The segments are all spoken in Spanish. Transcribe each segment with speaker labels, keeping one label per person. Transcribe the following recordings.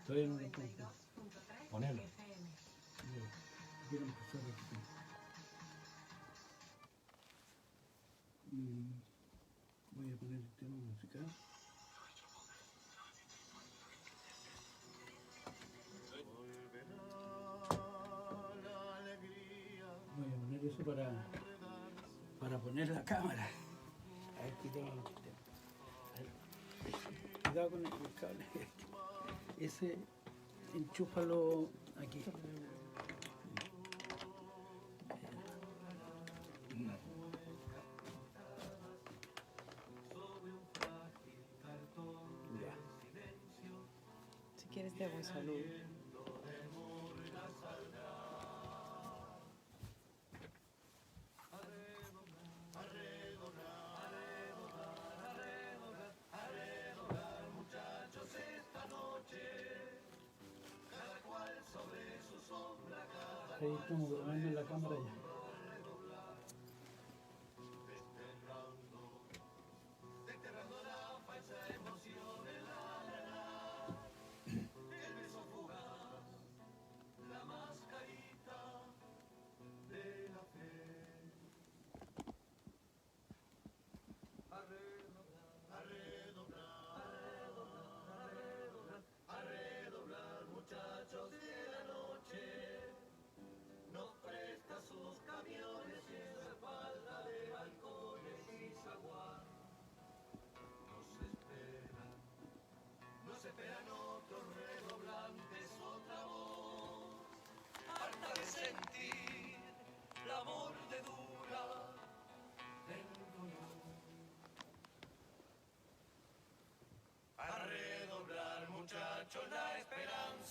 Speaker 1: Todavía no lo pongo.
Speaker 2: Ponelo.
Speaker 1: Quiero empezar aquí. Voy a poner el tema musical. Voy a poner eso para poner la cámara. A ver, quítame el tema. Cuidado con el cable. Ese, enchúfalo aquí. Ya.
Speaker 3: Si quieres te hago un saludo.
Speaker 1: Ahí estamos grabando en la cámara ya.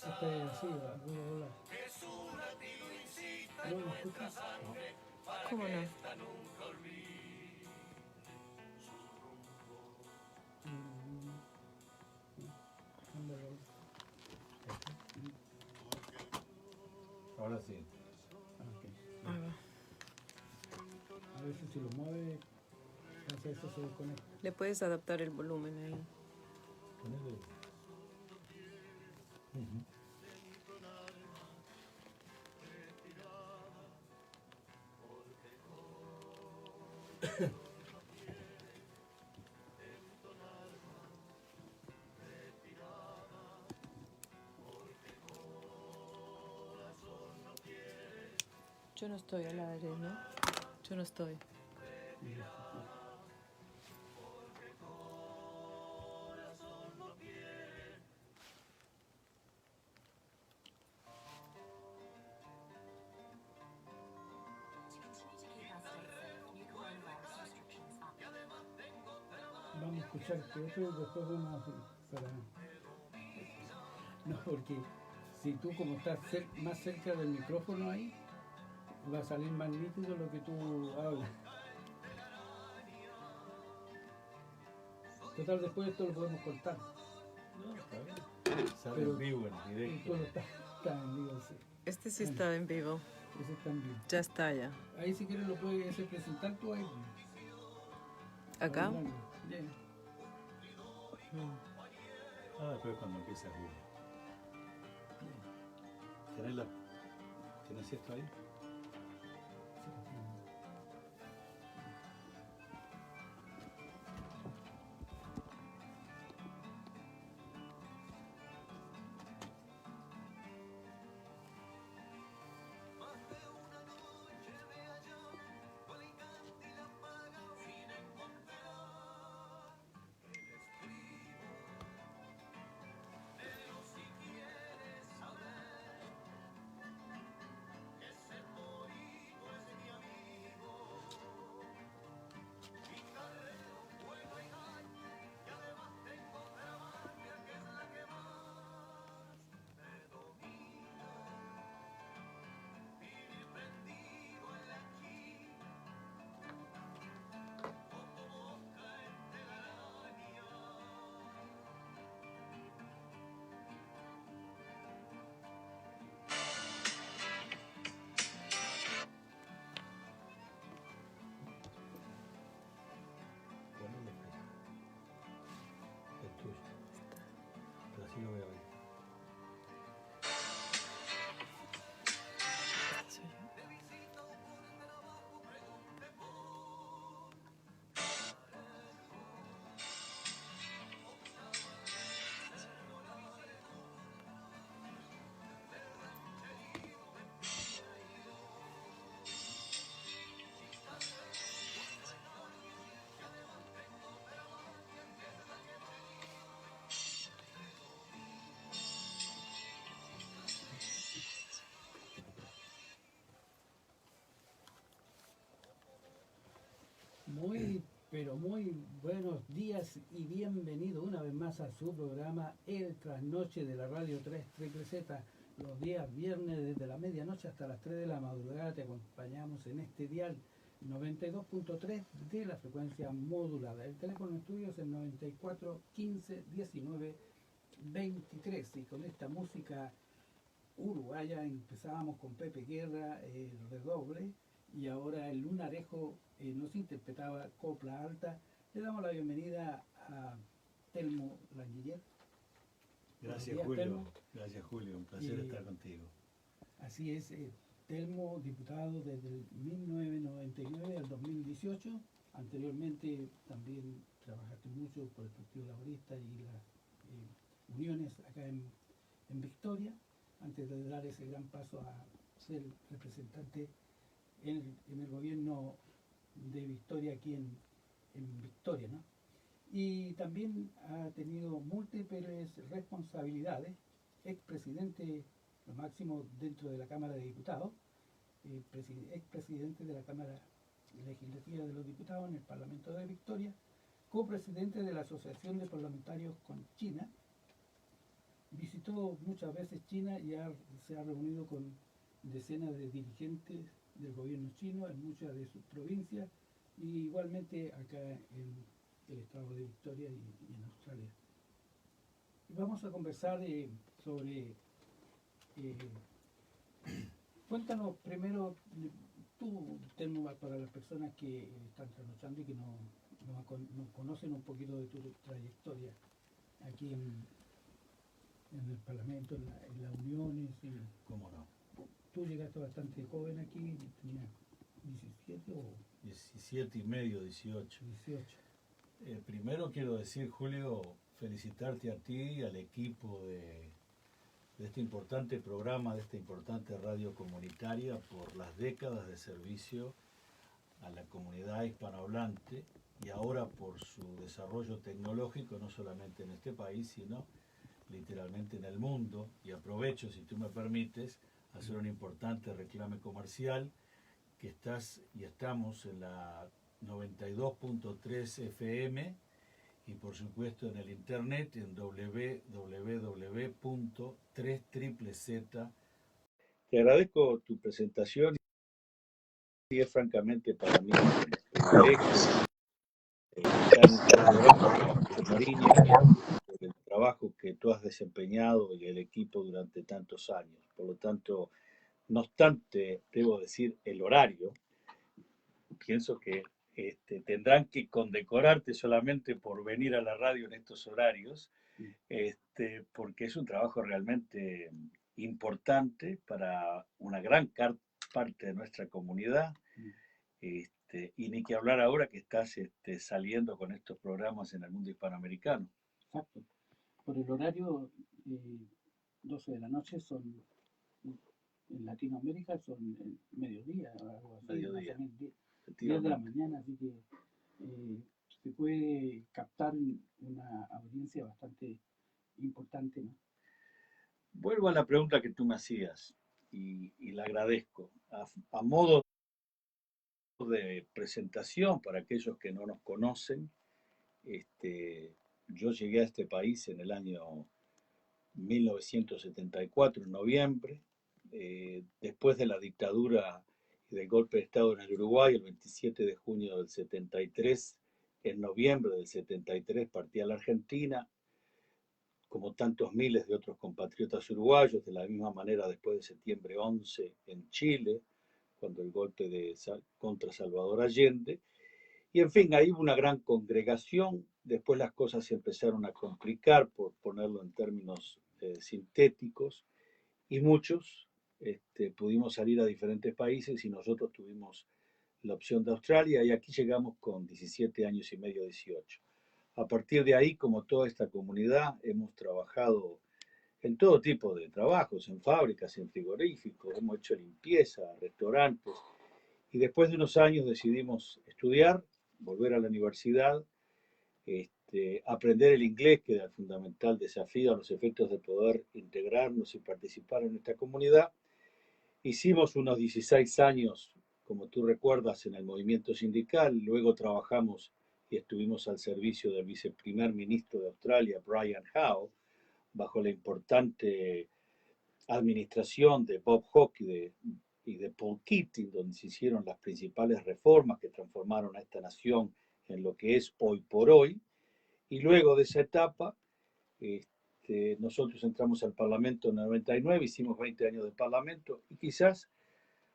Speaker 1: Esta es así, voy a volar. ¿No lo escuchas?
Speaker 3: ¿Cómo no?
Speaker 1: Ándalo.
Speaker 2: Ahora sí.
Speaker 1: Ok.
Speaker 3: Ahí va.
Speaker 1: A veces si lo mueve, hace eso se desconecta.
Speaker 3: Le puedes adaptar el volumen ahí.
Speaker 2: Ponele.
Speaker 3: Yo no estoy al aire, ¿no? Yo no estoy.
Speaker 1: Vamos a escuchar este otro y después vamos para... No, porque si tú como estás más cerca del micrófono ahí, va a salir más nítido lo que tú hablas. Total, después esto lo podemos cortar.
Speaker 2: Sale
Speaker 1: Pero-
Speaker 2: en vivo, en
Speaker 1: Y
Speaker 2: directo.
Speaker 1: tú lo estás en vivo, sí.
Speaker 3: Este sí está en vivo.
Speaker 1: Ese está en vivo.
Speaker 3: Ya está ya.
Speaker 1: Ahí si quieres lo puedes presentar tú ahí.
Speaker 3: ¿Acá?
Speaker 1: Hablando. Yeah.
Speaker 2: Ah, después cuando empiece a jugar. ¿Tienes esto ahí?
Speaker 1: Pero muy buenos días y bienvenido una vez más a su programa El Trasnoche de la Radio 3 Triple Z. Los días viernes desde la medianoche hasta las 3 de la madrugada te acompañamos en este dial 92.3 de la frecuencia modulada. El teléfono en estudio es el 94 15 19 23 y con esta música uruguaya empezábamos con Pepe Guerra, el redoble, y ahora el Lunarejo nos interpretaba Copla Alta. Le damos la bienvenida a Telmo Languiller.
Speaker 2: Gracias,
Speaker 1: días,
Speaker 2: Julio.
Speaker 1: Telmo.
Speaker 2: Gracias, Julio. Un placer estar contigo.
Speaker 1: Así es, Telmo, diputado desde el 1999 al 2018. Anteriormente también trabajaste mucho por el Partido Laborista y las uniones acá en Victoria, antes de dar ese gran paso a ser representante en el gobierno de Victoria aquí en Victoria, ¿no? Y también ha tenido múltiples responsabilidades, expresidente, lo máximo dentro de la Cámara de Diputados, expresidente de la Cámara Legislativa de los Diputados en el Parlamento de Victoria, copresidente de la Asociación de Parlamentarios con China. Visitó muchas veces China y se ha reunido con decenas de dirigentes del gobierno chino en muchas de sus provincias y igualmente acá en el estado de Victoria y en Australia. Vamos a conversar sobre... cuéntanos primero, tú, Telmo, para las personas que están trasnochando y que no conocen un poquito de tu trayectoria aquí en el Parlamento, en las uniones.
Speaker 2: ¿Cómo no?
Speaker 1: Tú llegaste bastante joven aquí, tenías 17 o...
Speaker 2: 17 y medio, 18.
Speaker 1: 18.
Speaker 2: Primero quiero decir, Julio, felicitarte a ti y al equipo de este importante programa, de esta importante radio comunitaria por las décadas de servicio a la comunidad hispanohablante y ahora por su desarrollo tecnológico, no solamente en este país, sino literalmente en el mundo. Y aprovecho, si tú me permites, hacer un importante reclame comercial, que estamos en la 92.3 FM y por supuesto en el internet en www.3ZZZ. Te agradezco tu presentación y es francamente para mí un privilegio por el trabajo que tú has desempeñado y el equipo durante tantos años. Por lo tanto, no obstante, debo decir, el horario, pienso que tendrán que condecorarte solamente por venir a la radio en estos horarios, porque es un trabajo realmente importante para una gran parte de nuestra comunidad, y ni que hablar ahora que estás saliendo con estos programas en el mundo hispanoamericano.
Speaker 1: Exacto. Por el horario, 12 de la noche son... En Latinoamérica son el mediodía, algo así,
Speaker 2: Mediodía.
Speaker 1: 10 de la mañana, así que se puede captar una audiencia bastante importante, ¿no?
Speaker 2: Vuelvo a la pregunta que tú me hacías y la agradezco. A modo de presentación para aquellos que no nos conocen, yo llegué a este país en el año 1974, en noviembre, después de la dictadura y del golpe de Estado en el Uruguay, el 27 de junio del 73, en noviembre del 73 partí a la Argentina, como tantos miles de otros compatriotas uruguayos, de la misma manera después de septiembre 11 en Chile, cuando el golpe contra Salvador Allende. Y en fin, ahí hubo una gran congregación, después las cosas se empezaron a complicar, por ponerlo en términos sintéticos, y muchos pudimos salir a diferentes países y nosotros tuvimos la opción de Australia y aquí llegamos con 17 años y medio, 18. A partir de ahí, como toda esta comunidad, hemos trabajado en todo tipo de trabajos, en fábricas, en frigoríficos, hemos hecho limpieza, restaurantes, y después de unos años decidimos estudiar, volver a la universidad, aprender el inglés, que era el fundamental desafío a los efectos de poder integrarnos y participar en esta comunidad. Hicimos unos 16 años, como tú recuerdas, en el movimiento sindical, luego trabajamos y estuvimos al servicio del viceprimer ministro de Australia, Brian Howe, bajo la importante administración de Bob Hawke y de Paul Keating, donde se hicieron las principales reformas que transformaron a esta nación en lo que es hoy por hoy. Y luego de esa etapa, nosotros entramos al Parlamento en el 99, hicimos 20 años de Parlamento y quizás,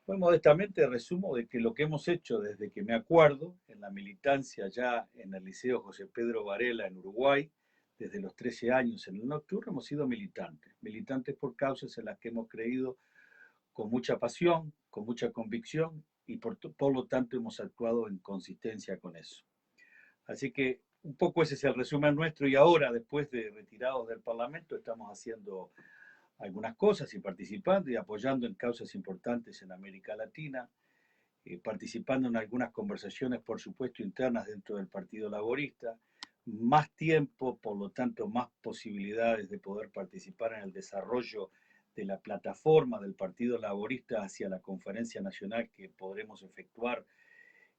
Speaker 2: muy modestamente, resumo de que lo que hemos hecho desde que me acuerdo, en la militancia ya en el Liceo José Pedro Varela en Uruguay, desde los 13 años en el nocturno, hemos sido militantes por causas en las que hemos creído con mucha pasión, con mucha convicción y por lo tanto hemos actuado en consistencia con eso. Así que un poco ese es el resumen nuestro y ahora, después de retirados del Parlamento, estamos haciendo algunas cosas y participando y apoyando en causas importantes en América Latina, participando en algunas conversaciones, por supuesto, internas dentro del Partido Laborista, más tiempo, por lo tanto, más posibilidades de poder participar en el desarrollo de la plataforma del Partido Laborista hacia la conferencia nacional que podremos efectuar,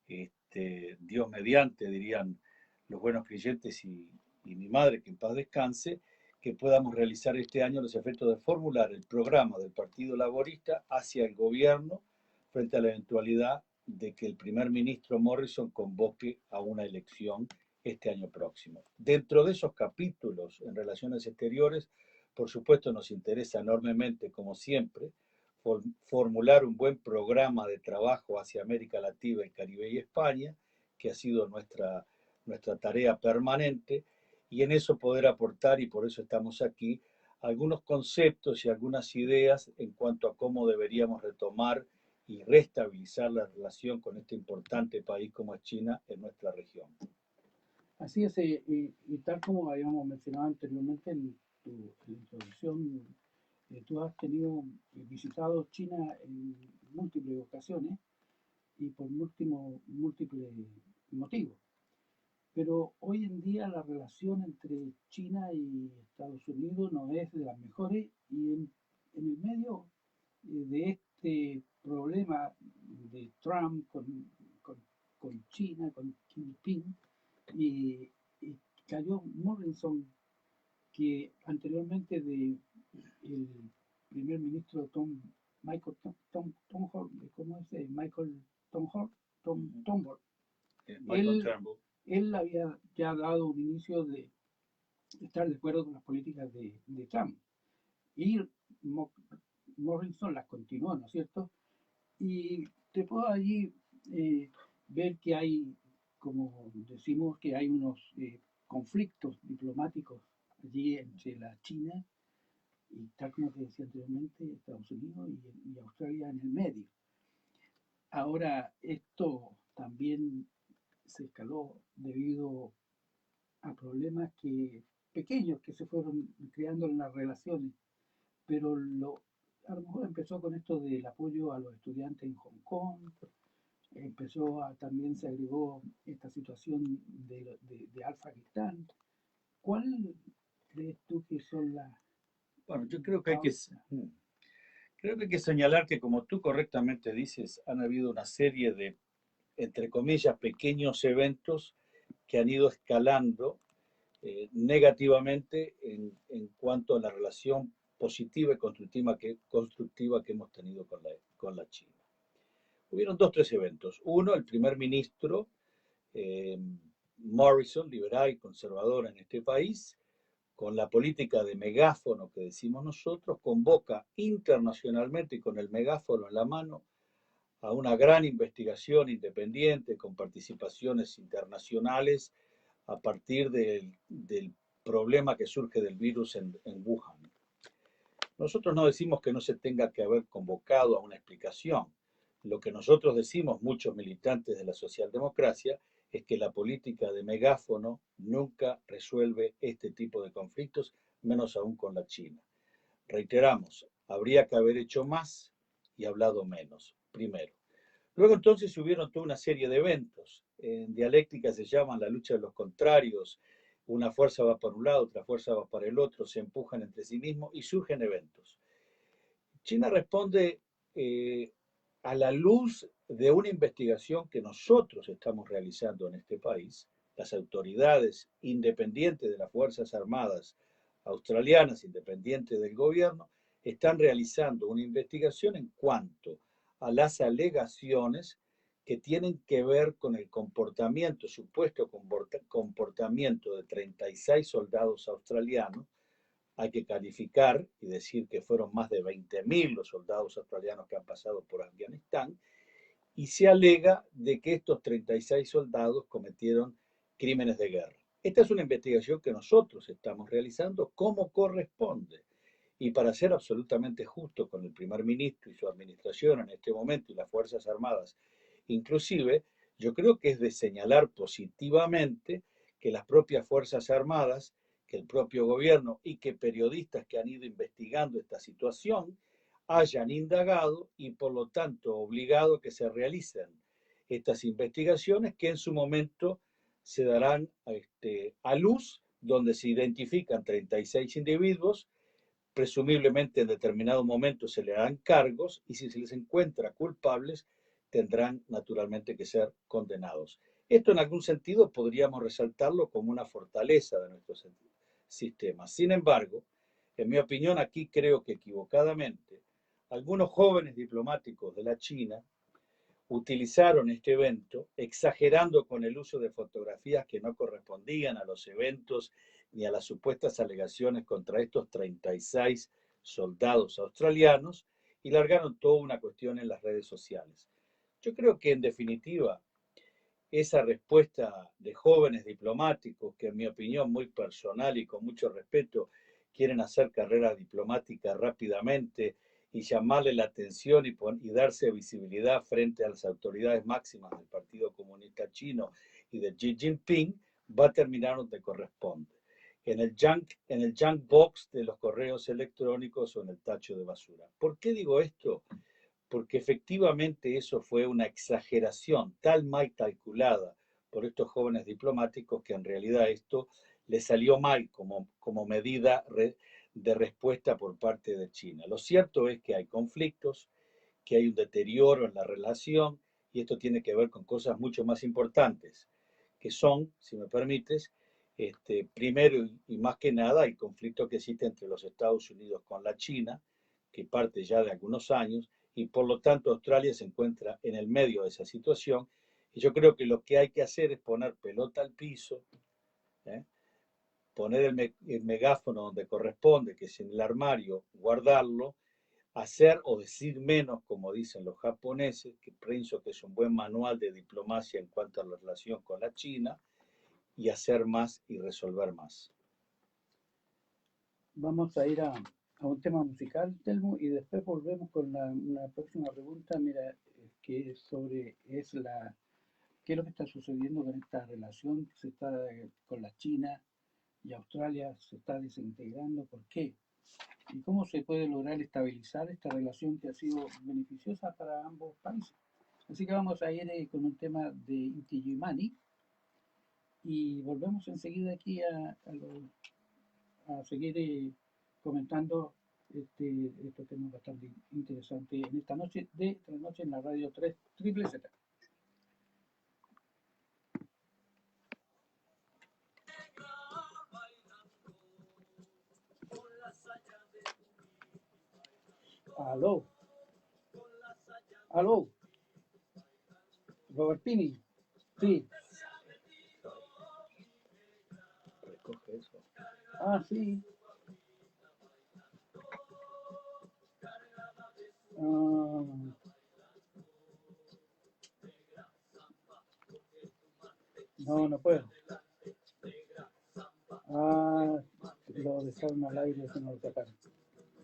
Speaker 2: Dios mediante, dirían los buenos creyentes y mi madre, que en paz descanse, que podamos realizar este año los efectos de formular el programa del Partido Laborista hacia el gobierno frente a la eventualidad de que el primer ministro Morrison convoque a una elección este año próximo. Dentro de esos capítulos en relaciones exteriores, por supuesto nos interesa enormemente, como siempre, formular un buen programa de trabajo hacia América Latina, el Caribe y España, que ha sido nuestra tarea permanente, y en eso poder aportar, y por eso estamos aquí, algunos conceptos y algunas ideas en cuanto a cómo deberíamos retomar y restabilizar la relación con este importante país como es China en nuestra región.
Speaker 1: Así es, y tal como habíamos mencionado anteriormente en tu introducción, tú has visitado China en múltiples ocasiones y por múltiples motivos. Pero hoy en día la relación entre China y Estados Unidos no es de las mejores y en el medio de este problema de Trump con China, con Xi Jinping, y cayó Morrison, que anteriormente de el primer ministro Michael Turnbull, él había ya dado un inicio de estar de acuerdo con las políticas de Trump. Y Morrison las continuó, ¿no es cierto? Y te puedo allí ver que hay, como decimos, que hay unos conflictos diplomáticos allí entre la China y, tal como te decía anteriormente, Estados Unidos y Australia en el medio. Ahora, esto también se escaló debido a problemas pequeños que se fueron creando en las relaciones, pero a lo mejor empezó con esto del apoyo a los estudiantes en Hong Kong, también se agregó esta situación de Afganistán. ¿Cuál crees tú que son las...
Speaker 2: Bueno, yo creo que hay que señalar que, como tú correctamente dices, han habido una serie de, entre comillas, pequeños eventos que han ido escalando negativamente en cuanto a la relación positiva y constructiva que hemos tenido con la China. Hubieron 3 eventos. Uno, el primer ministro Morrison, liberal y conservador en este país, con la política de megáfono que decimos nosotros, convoca internacionalmente y con el megáfono en la mano a una gran investigación independiente con participaciones internacionales a partir del problema que surge del virus en Wuhan. Nosotros no decimos que no se tenga que haber convocado a una explicación. Lo que nosotros decimos, muchos militantes de la socialdemocracia, es que la política de megáfono nunca resuelve este tipo de conflictos, menos aún con la China. Reiteramos, habría que haber hecho más y hablado menos, primero. Luego entonces hubieron toda una serie de eventos. En dialéctica se llaman la lucha de los contrarios. Una fuerza va para un lado, otra fuerza va para el otro, se empujan entre sí mismos y surgen eventos. China responde a la luz de una investigación que nosotros estamos realizando en este país las autoridades independientes de las Fuerzas Armadas australianas, independientes del gobierno, están realizando una investigación en cuanto a las alegaciones que tienen que ver con el comportamiento, supuesto comportamiento de 36 soldados australianos. Hay que calificar y decir que fueron más de 20.000 los soldados australianos que han pasado por Afganistán, y se alega de que estos 36 soldados cometieron crímenes de guerra. Esta es una investigación que nosotros estamos realizando como corresponde. Y para ser absolutamente justo con el primer ministro y su administración en este momento y las Fuerzas Armadas, inclusive, yo creo que es de señalar positivamente que las propias Fuerzas Armadas, que el propio gobierno y que periodistas que han ido investigando esta situación hayan indagado y por lo tanto obligado a que se realicen estas investigaciones que en su momento se darán a luz, donde se identifican 36 individuos, presumiblemente en determinado momento se le harán cargos y si se les encuentra culpables tendrán naturalmente que ser condenados. Esto en algún sentido podríamos resaltarlo como una fortaleza de nuestro sistema. Sin embargo, en mi opinión aquí creo que equivocadamente algunos jóvenes diplomáticos de la China utilizaron este evento exagerando con el uso de fotografías que no correspondían a los eventos ni a las supuestas alegaciones contra estos 36 soldados australianos y largaron toda una cuestión en las redes sociales. Yo creo que en definitiva esa respuesta de jóvenes diplomáticos que en mi opinión muy personal y con mucho respeto quieren hacer carrera diplomática rápidamente y llamarle la atención y darse visibilidad frente a las autoridades máximas del Partido Comunista Chino y de Xi Jinping, va a terminar donde corresponde, en el junk box de los correos electrónicos o en el tacho de basura. ¿Por qué digo esto? Porque efectivamente eso fue una exageración tal mal calculada por estos jóvenes diplomáticos que en realidad esto les salió mal como medida de respuesta por parte de China. Lo cierto es que hay conflictos, que hay un deterioro en la relación y esto tiene que ver con cosas mucho más importantes, que son, si me permites, primero y más que nada el conflicto que existe entre los Estados Unidos con la China, que parte ya de algunos años, y por lo tanto Australia se encuentra en el medio de esa situación. Y yo creo que lo que hay que hacer es poner pelota al piso, ¿eh? Poner el megáfono donde corresponde, que es en el armario, guardarlo, hacer o decir menos, como dicen los japoneses, que pienso que es un buen manual de diplomacia en cuanto a la relación con la China, y hacer más y resolver más.
Speaker 1: Vamos a ir a un tema musical, Telmo, y después volvemos con una próxima pregunta, mira, que es sobre qué es lo que está sucediendo con esta relación que se está con la China y Australia se está desintegrando. ¿Por qué? ¿Y cómo se puede lograr estabilizar esta relación que ha sido beneficiosa para ambos países? Así que vamos a ir con un tema de Inti Illimani y volvemos enseguida aquí a seguir comentando estos temas bastante interesantes en esta noche de Trasnoche en la Radio 3 Triple Z. Aló, aló, Robertini, sí,
Speaker 2: Recoge eso.
Speaker 1: sí. Ah, no, no puedo. Lo dejaron al aire, se nos lo sacaron.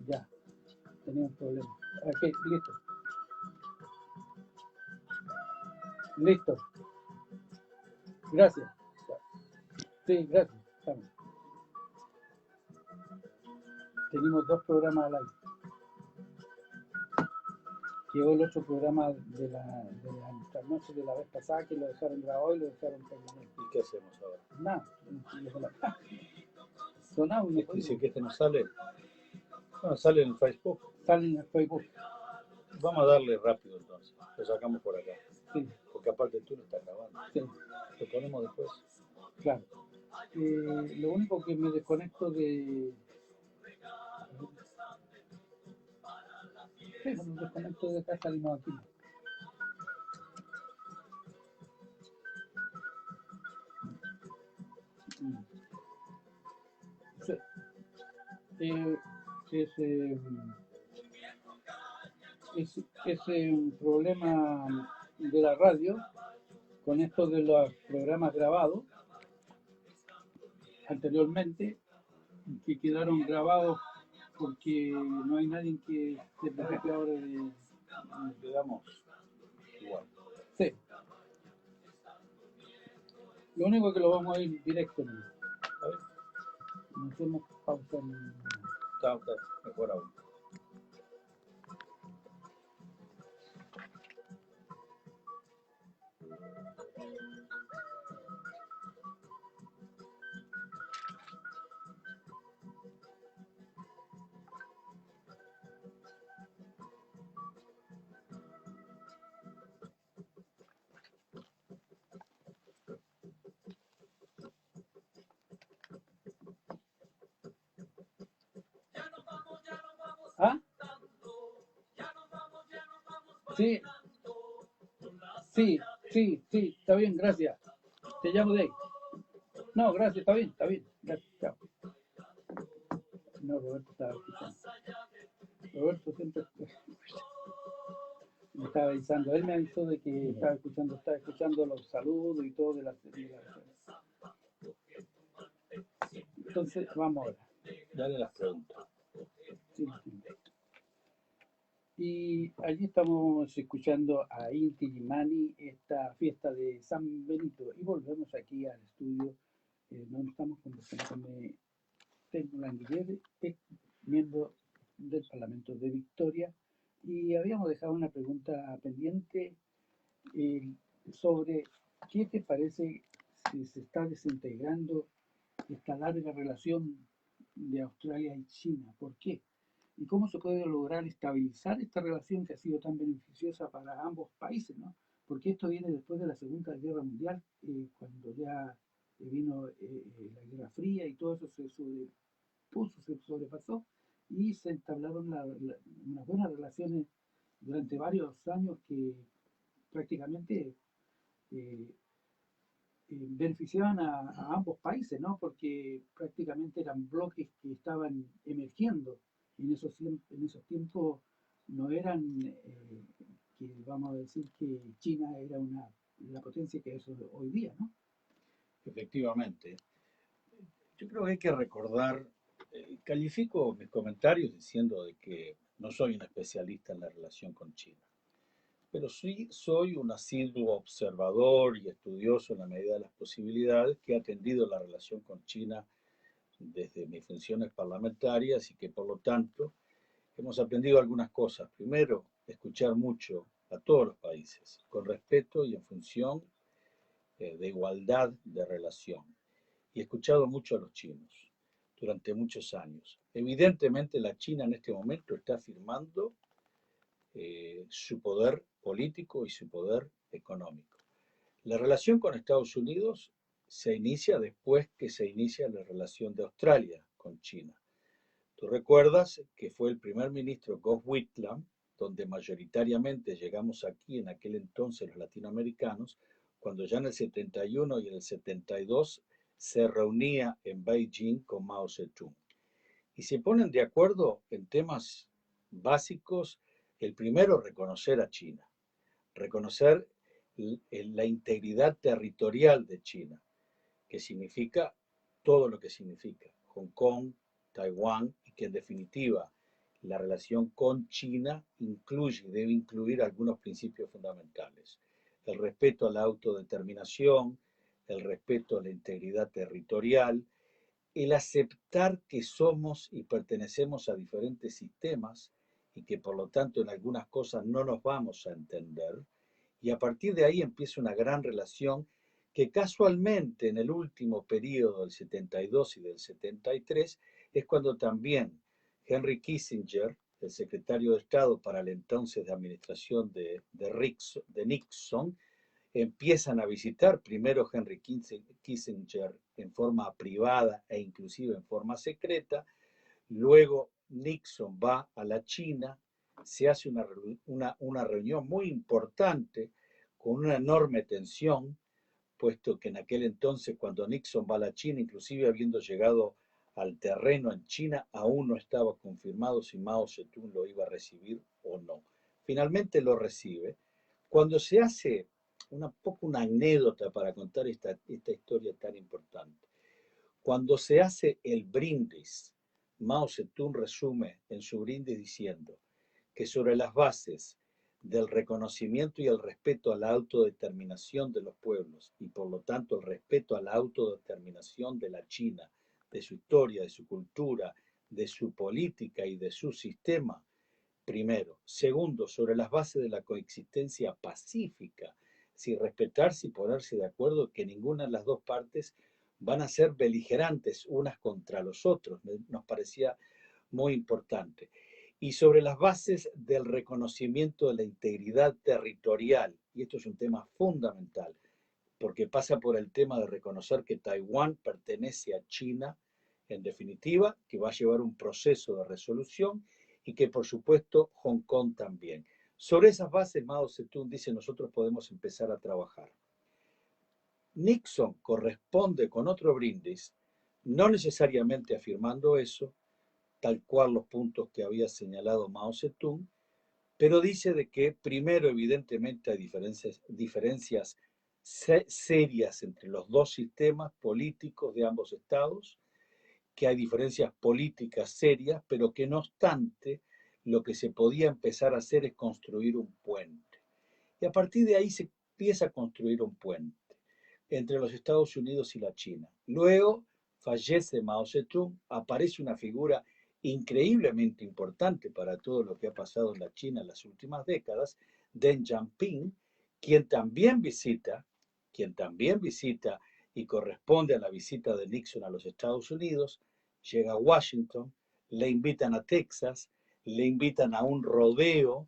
Speaker 1: Ya, tenía un problema. Ok, listo. Listo. Gracias. Sí, gracias. Estamos. Tenemos dos programas al aire. Quedó el otro programa de la noche de la vez pasada que lo dejaron grabado y lo dejaron permanente.
Speaker 2: ¿Y qué hacemos ahora?
Speaker 1: Nada. Sonaba un
Speaker 2: Dice que este no sale. No, sale en el Facebook.
Speaker 1: Sale en el Facebook.
Speaker 2: Vamos a darle rápido entonces. Lo sacamos por acá.
Speaker 1: Sí.
Speaker 2: Porque aparte tú lo estás grabando.
Speaker 1: Sí.
Speaker 2: Lo ponemos después.
Speaker 1: claro. Lo único que me desconecto de... Sí, bueno, me desconecto de acá, salimos aquí. Mm. Sí, eh, es, eh, es un problema de la radio con esto de los programas grabados anteriormente, que quedaron grabados porque no hay nadie que se preocupe ahora de...
Speaker 2: Quedamos igual.
Speaker 1: Sí, lo único que lo vamos a ir directo, ¿no?
Speaker 2: ¿Está bien?
Speaker 1: No hacemos pausa ni...
Speaker 2: Está mejor aún.
Speaker 1: ¿Ah? Sí, sí, sí, está bien, gracias. Te llamo de ahí. No, gracias, está bien, gracias, chao. No, Roberto estaba escuchando. Roberto siempre me estaba avisando. Él me avisó de que estaba escuchando los saludos y todo de la... Entonces, vamos ahora.
Speaker 2: Dale las preguntas.
Speaker 1: Sí, sí. Y allí estamos escuchando a Inti Gimani, esta fiesta de San Benito. Y volvemos aquí al estudio donde estamos conversando con Telmo Languillere, ex miembro del Parlamento de Victoria. Y habíamos dejado una pregunta pendiente eh, sobre qué te parece si se está desintegrando esta larga relación de Australia y China. ¿Por qué? ¿Y cómo se puede lograr estabilizar esta relación que ha sido tan beneficiosa para ambos países, ¿no? Porque esto viene después de la Segunda Guerra Mundial, cuando ya vino la Guerra Fría y todo eso se sobrepuso, se sobrepasó y se entablaron unas buenas relaciones durante varios años que prácticamente eh, beneficiaban a ambos países, ¿no? Porque prácticamente eran bloques que estaban emergiendo. En esos tiempos no eran, que vamos a decir que China era la potencia que es hoy día, ¿no?
Speaker 2: Efectivamente. Yo creo que hay que recordar, califico mis comentarios diciendo de que no soy un especialista en la relación con China, pero sí soy un asiduo observador y estudioso en la medida de las posibilidades que ha atendido la relación con China desde mis funciones parlamentarias y que por lo tanto hemos aprendido algunas cosas. Primero, escuchar mucho a todos los países, con respeto y en función de igualdad de relación. Y he escuchado mucho a los chinos durante muchos años. Evidentemente la China en este momento está afirmando su poder político y su poder económico. La relación con Estados Unidos se inicia después que se inicia la relación de Australia con China. Tú recuerdas que fue el primer ministro Gough Whitlam, donde mayoritariamente llegamos aquí en aquel entonces los latinoamericanos, cuando ya en el 71 y en el 72 se reunía en Beijing con Mao Zedong. Y se ponen de acuerdo en temas básicos. El primero, reconocer a China, reconocer la integridad territorial de China, que significa todo lo que significa, Hong Kong, Taiwán, y que en definitiva la relación con China incluye y debe incluir algunos principios fundamentales. El respeto a la autodeterminación, el respeto a la integridad territorial, el aceptar que somos y pertenecemos a diferentes sistemas y que por lo tanto en algunas cosas no nos vamos a entender, y a partir de ahí empieza una gran relación que casualmente en el último periodo del 72 y del 73 es cuando también Henry Kissinger, el secretario de Estado para el entonces de administración de Nixon, empiezan a visitar primero Henry Kissinger en forma privada e inclusive en forma secreta. Luego Nixon va a la China, se hace una reunión muy importante con una enorme tensión, puesto que en aquel entonces, cuando Nixon va a la China, inclusive habiendo llegado al terreno en China, aún no estaba confirmado si Mao Zedong lo iba a recibir o no. Finalmente lo recibe. Cuando se hace una anécdota para contar esta historia tan importante, cuando se hace el brindis, Mao Zedong resume en su brindis diciendo que sobre las bases del reconocimiento y el respeto a la autodeterminación de los pueblos y por lo tanto el respeto a la autodeterminación de la China, de su historia, de su cultura, de su política y de su sistema, primero. Segundo, sobre las bases de la coexistencia pacífica, sin respetarse y ponerse de acuerdo que ninguna de las dos partes van a ser beligerantes unas contra los otros. Nos parecía muy importante. Y sobre las bases del reconocimiento de la integridad territorial, y esto es un tema fundamental, porque pasa por el tema de reconocer que Taiwán pertenece a China, en definitiva, que va a llevar un proceso de resolución y que por supuesto Hong Kong también. Sobre esas bases Mao Zedong dice nosotros podemos empezar a trabajar. Nixon corresponde con otro brindis, no necesariamente afirmando eso, tal cual los puntos que había señalado Mao Zedong, pero dice de que primero evidentemente hay diferencias serias entre los dos sistemas políticos de ambos estados, que hay diferencias políticas serias, pero que no obstante lo que se podía empezar a hacer es construir un puente. Y a partir de ahí se empieza a construir un puente entre los Estados Unidos y la China. Luego fallece Mao Zedong, aparece una figura increíblemente importante para todo lo que ha pasado en la China en las últimas décadas, Deng Xiaoping, quien también visita y corresponde a la visita de Nixon a los Estados Unidos, llega a Washington, le invitan a Texas, le invitan a un rodeo,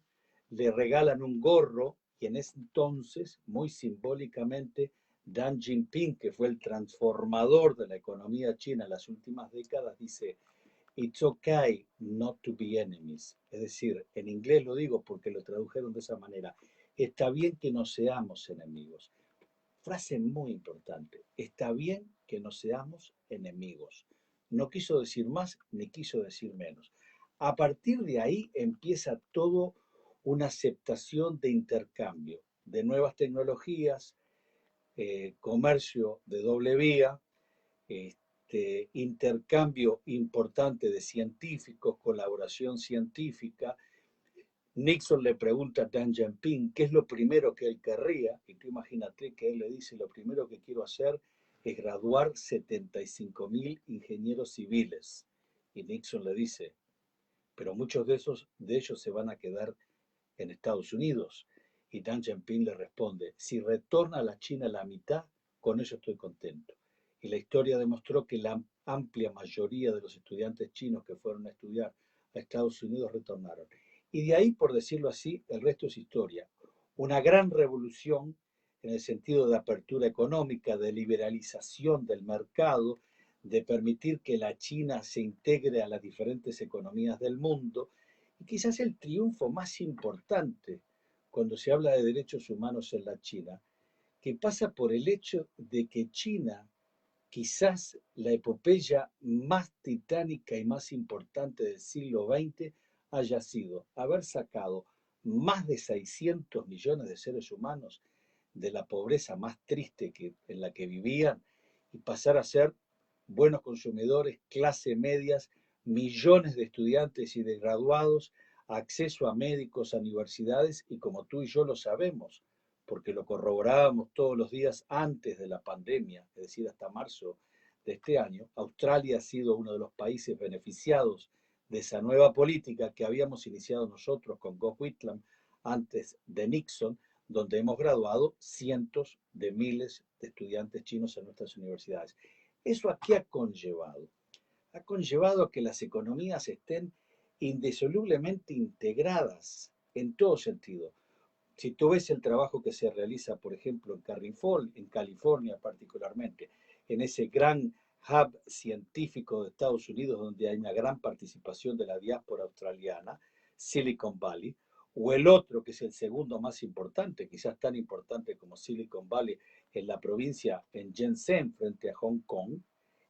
Speaker 2: le regalan un gorro y en ese entonces, muy simbólicamente, Deng Xiaoping, que fue el transformador de la economía china en las últimas décadas, dice, "It's okay not to be enemies". Es decir, en inglés lo digo porque lo tradujeron de esa manera, está bien que no seamos enemigos. Frase muy importante, está bien que no seamos enemigos. No quiso decir más ni quiso decir menos. A partir de ahí empieza todo una aceptación de intercambio, de nuevas tecnologías, comercio de doble vía, intercambio importante de científicos, colaboración científica. Nixon le pregunta a Deng Xiaoping qué es lo primero que él querría, y tú imagínate que él le dice, lo primero que quiero hacer es graduar 75.000 ingenieros civiles. Y Nixon le dice, pero muchos de ellos se van a quedar en Estados Unidos. Y Deng Xiaoping le responde, si retorna a la China la mitad, con eso estoy contento. Y la historia demostró que la amplia mayoría de los estudiantes chinos que fueron a estudiar a Estados Unidos retornaron. Y de ahí, por decirlo así, el resto es historia. Una gran revolución en el sentido de apertura económica, de liberalización del mercado, de permitir que la China se integre a las diferentes economías del mundo, y quizás el triunfo más importante cuando se habla de derechos humanos en la China, que pasa por el hecho de que China, quizás la epopeya más titánica y más importante del siglo XX, haya sido haber sacado más de 600 millones de seres humanos de la pobreza más triste en la que vivían y pasar a ser buenos consumidores, clase medias, millones de estudiantes y de graduados, acceso a médicos, a universidades y como tú y yo lo sabemos, porque lo corroborábamos todos los días antes de la pandemia, es decir, hasta marzo de este año, Australia ha sido uno de los países beneficiados de esa nueva política que habíamos iniciado nosotros con Gough Whitlam antes de Nixon, donde hemos graduado cientos de miles de estudiantes chinos en nuestras universidades. ¿Eso a qué ha conllevado? Ha conllevado a que las economías estén indisolublemente integradas en todo sentido. Si tú ves el trabajo que se realiza, por ejemplo, en California particularmente, en ese gran hub científico de Estados Unidos donde hay una gran participación de la diáspora australiana, Silicon Valley, o el otro que es el segundo más importante, quizás tan importante como Silicon Valley, en la provincia en Shenzhen frente a Hong Kong,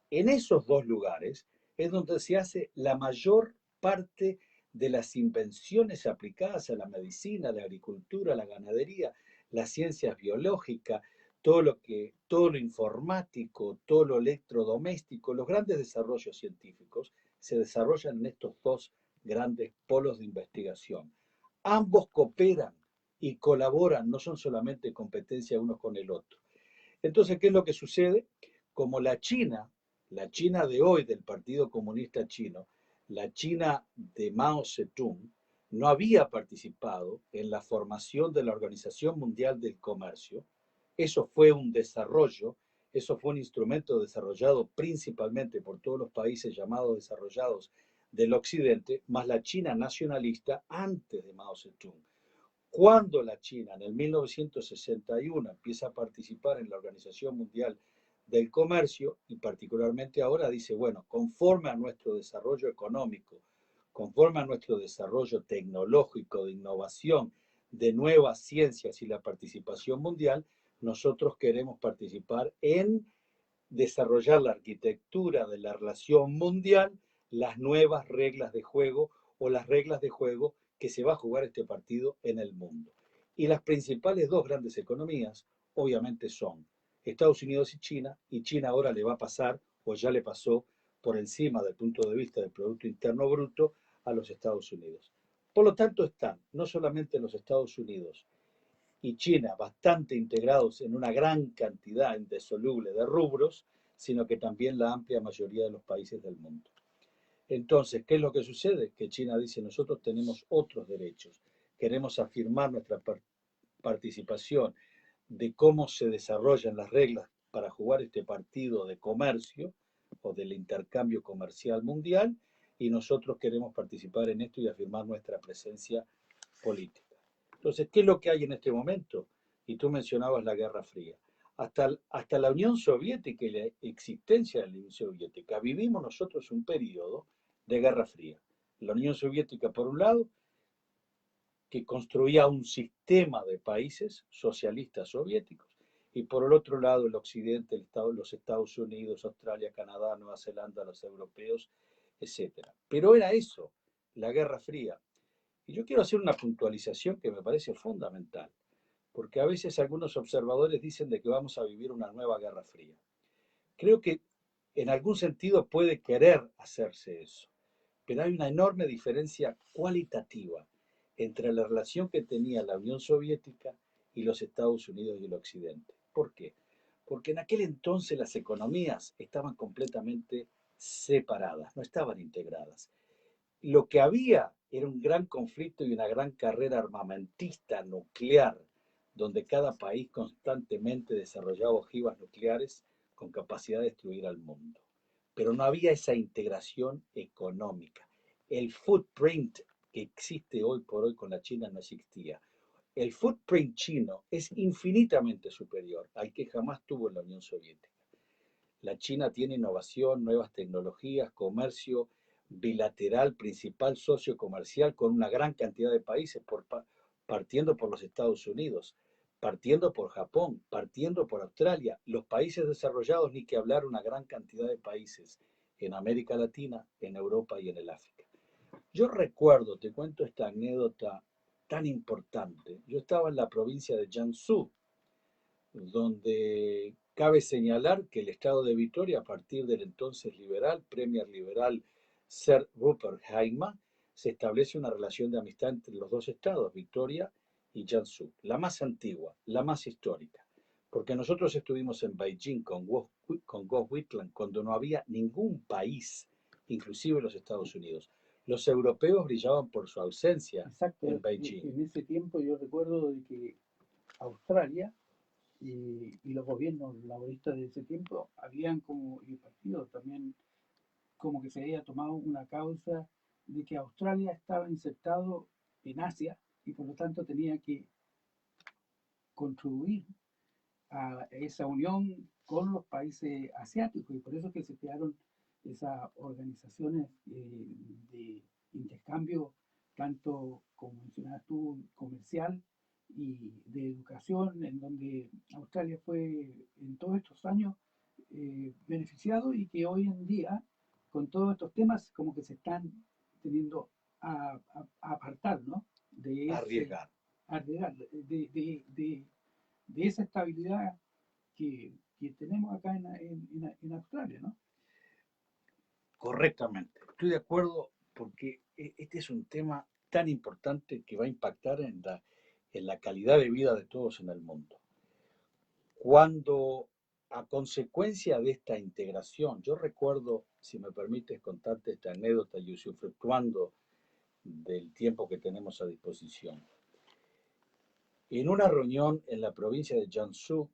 Speaker 2: en esos dos lugares es donde se hace la mayor parte de las invenciones aplicadas a la medicina, a la agricultura, a la ganadería, las ciencias biológicas, todo lo informático, todo lo electrodoméstico, los grandes desarrollos científicos se desarrollan en estos dos grandes polos de investigación. Ambos cooperan y colaboran, no son solamente competencia uno con el otro. Entonces, ¿qué es lo que sucede? Como la China de hoy del Partido Comunista Chino, la China de Mao Zedong, no había participado en la formación de la Organización Mundial del Comercio. Eso fue un desarrollo, eso fue un instrumento desarrollado principalmente por todos los países llamados desarrollados del Occidente, más la China nacionalista antes de Mao Zedong. Cuando la China en el 1961 empieza a participar en la Organización Mundial del Comercio y particularmente ahora dice, bueno, conforme a nuestro desarrollo económico, conforme a nuestro desarrollo tecnológico, de innovación, de nuevas ciencias y la participación mundial, nosotros queremos participar en desarrollar la arquitectura de la relación mundial, las nuevas reglas de juego o las reglas de juego que se va a jugar este partido en el mundo. Y las principales dos grandes economías, obviamente, son Estados Unidos y China ahora le va a pasar, o ya le pasó, por encima del punto de vista del Producto Interno Bruto, a los Estados Unidos. Por lo tanto, están no solamente los Estados Unidos y China bastante integrados en una gran cantidad indisoluble de rubros, sino que también la amplia mayoría de los países del mundo. Entonces, ¿qué es lo que sucede? Que China dice, nosotros tenemos otros derechos, queremos afirmar nuestra participación de cómo se desarrollan las reglas para jugar este partido de comercio o del intercambio comercial mundial, y nosotros queremos participar en esto y afirmar nuestra presencia política. Entonces, ¿qué es lo que hay en este momento? Y tú mencionabas la Guerra Fría. Hasta la Unión Soviética y la existencia de la Unión Soviética, vivimos nosotros un periodo de Guerra Fría. La Unión Soviética, por un lado, que construía un sistema de países socialistas soviéticos, y por el otro lado el Occidente, los Estados Unidos, Australia, Canadá, Nueva Zelanda, los europeos, etc. Pero era eso, la Guerra Fría. Y yo quiero hacer una puntualización que me parece fundamental, porque a veces algunos observadores dicen de que vamos a vivir una nueva Guerra Fría. Creo que en algún sentido puede querer hacerse eso, pero hay una enorme diferencia cualitativa entre la relación que tenía la Unión Soviética y los Estados Unidos y el Occidente. ¿Por qué? Porque en aquel entonces las economías estaban completamente separadas, no estaban integradas. Lo que había era un gran conflicto y una gran carrera armamentista nuclear, donde cada país constantemente desarrollaba ojivas nucleares con capacidad de destruir al mundo. Pero no había esa integración económica. El footprint que existe hoy por hoy con la China no existía. El footprint chino es infinitamente superior al que jamás tuvo la Unión Soviética. La China tiene innovación, nuevas tecnologías, comercio bilateral, principal socio comercial con una gran cantidad de países, partiendo por los Estados Unidos, partiendo por Japón, partiendo por Australia, los países desarrollados, ni que hablar, una gran cantidad de países en América Latina, en Europa y en el África. Yo recuerdo, te cuento esta anécdota tan importante. Yo estaba en la provincia de Jiangsu, donde cabe señalar que el estado de Victoria, a partir del entonces liberal, premier liberal Sir Rupert Hayman, se establece una relación de amistad entre los dos estados, Victoria y Jiangsu, la más antigua, la más histórica, porque nosotros estuvimos en Beijing con Gough Whitlam cuando no había ningún país, inclusive los Estados Unidos. Los europeos brillaban por su ausencia. Exacto. En Beijing.
Speaker 1: En ese tiempo yo recuerdo de que Australia y los gobiernos laboristas de ese tiempo habían como, y el partido también, como que se había tomado una causa de que Australia estaba insertado en Asia y por lo tanto tenía que contribuir a esa unión con los países asiáticos, y por eso que se crearon esas organizaciones de intercambio, tanto como mencionabas tú, comercial y de educación, en donde Australia fue en todos estos años beneficiado, y que hoy en día, con todos estos temas, como que se están teniendo a apartar, ¿no? De ese,
Speaker 2: Arriesgar.
Speaker 1: arriesgar, de esa estabilidad que tenemos acá en Australia, ¿no?
Speaker 2: Correctamente. Estoy de acuerdo porque este es un tema tan importante que va a impactar en la calidad de vida de todos en el mundo. Cuando, a consecuencia de esta integración, yo recuerdo, si me permites contarte esta anécdota y usufructuando del tiempo que tenemos a disposición. En una reunión en la provincia de Jiangsu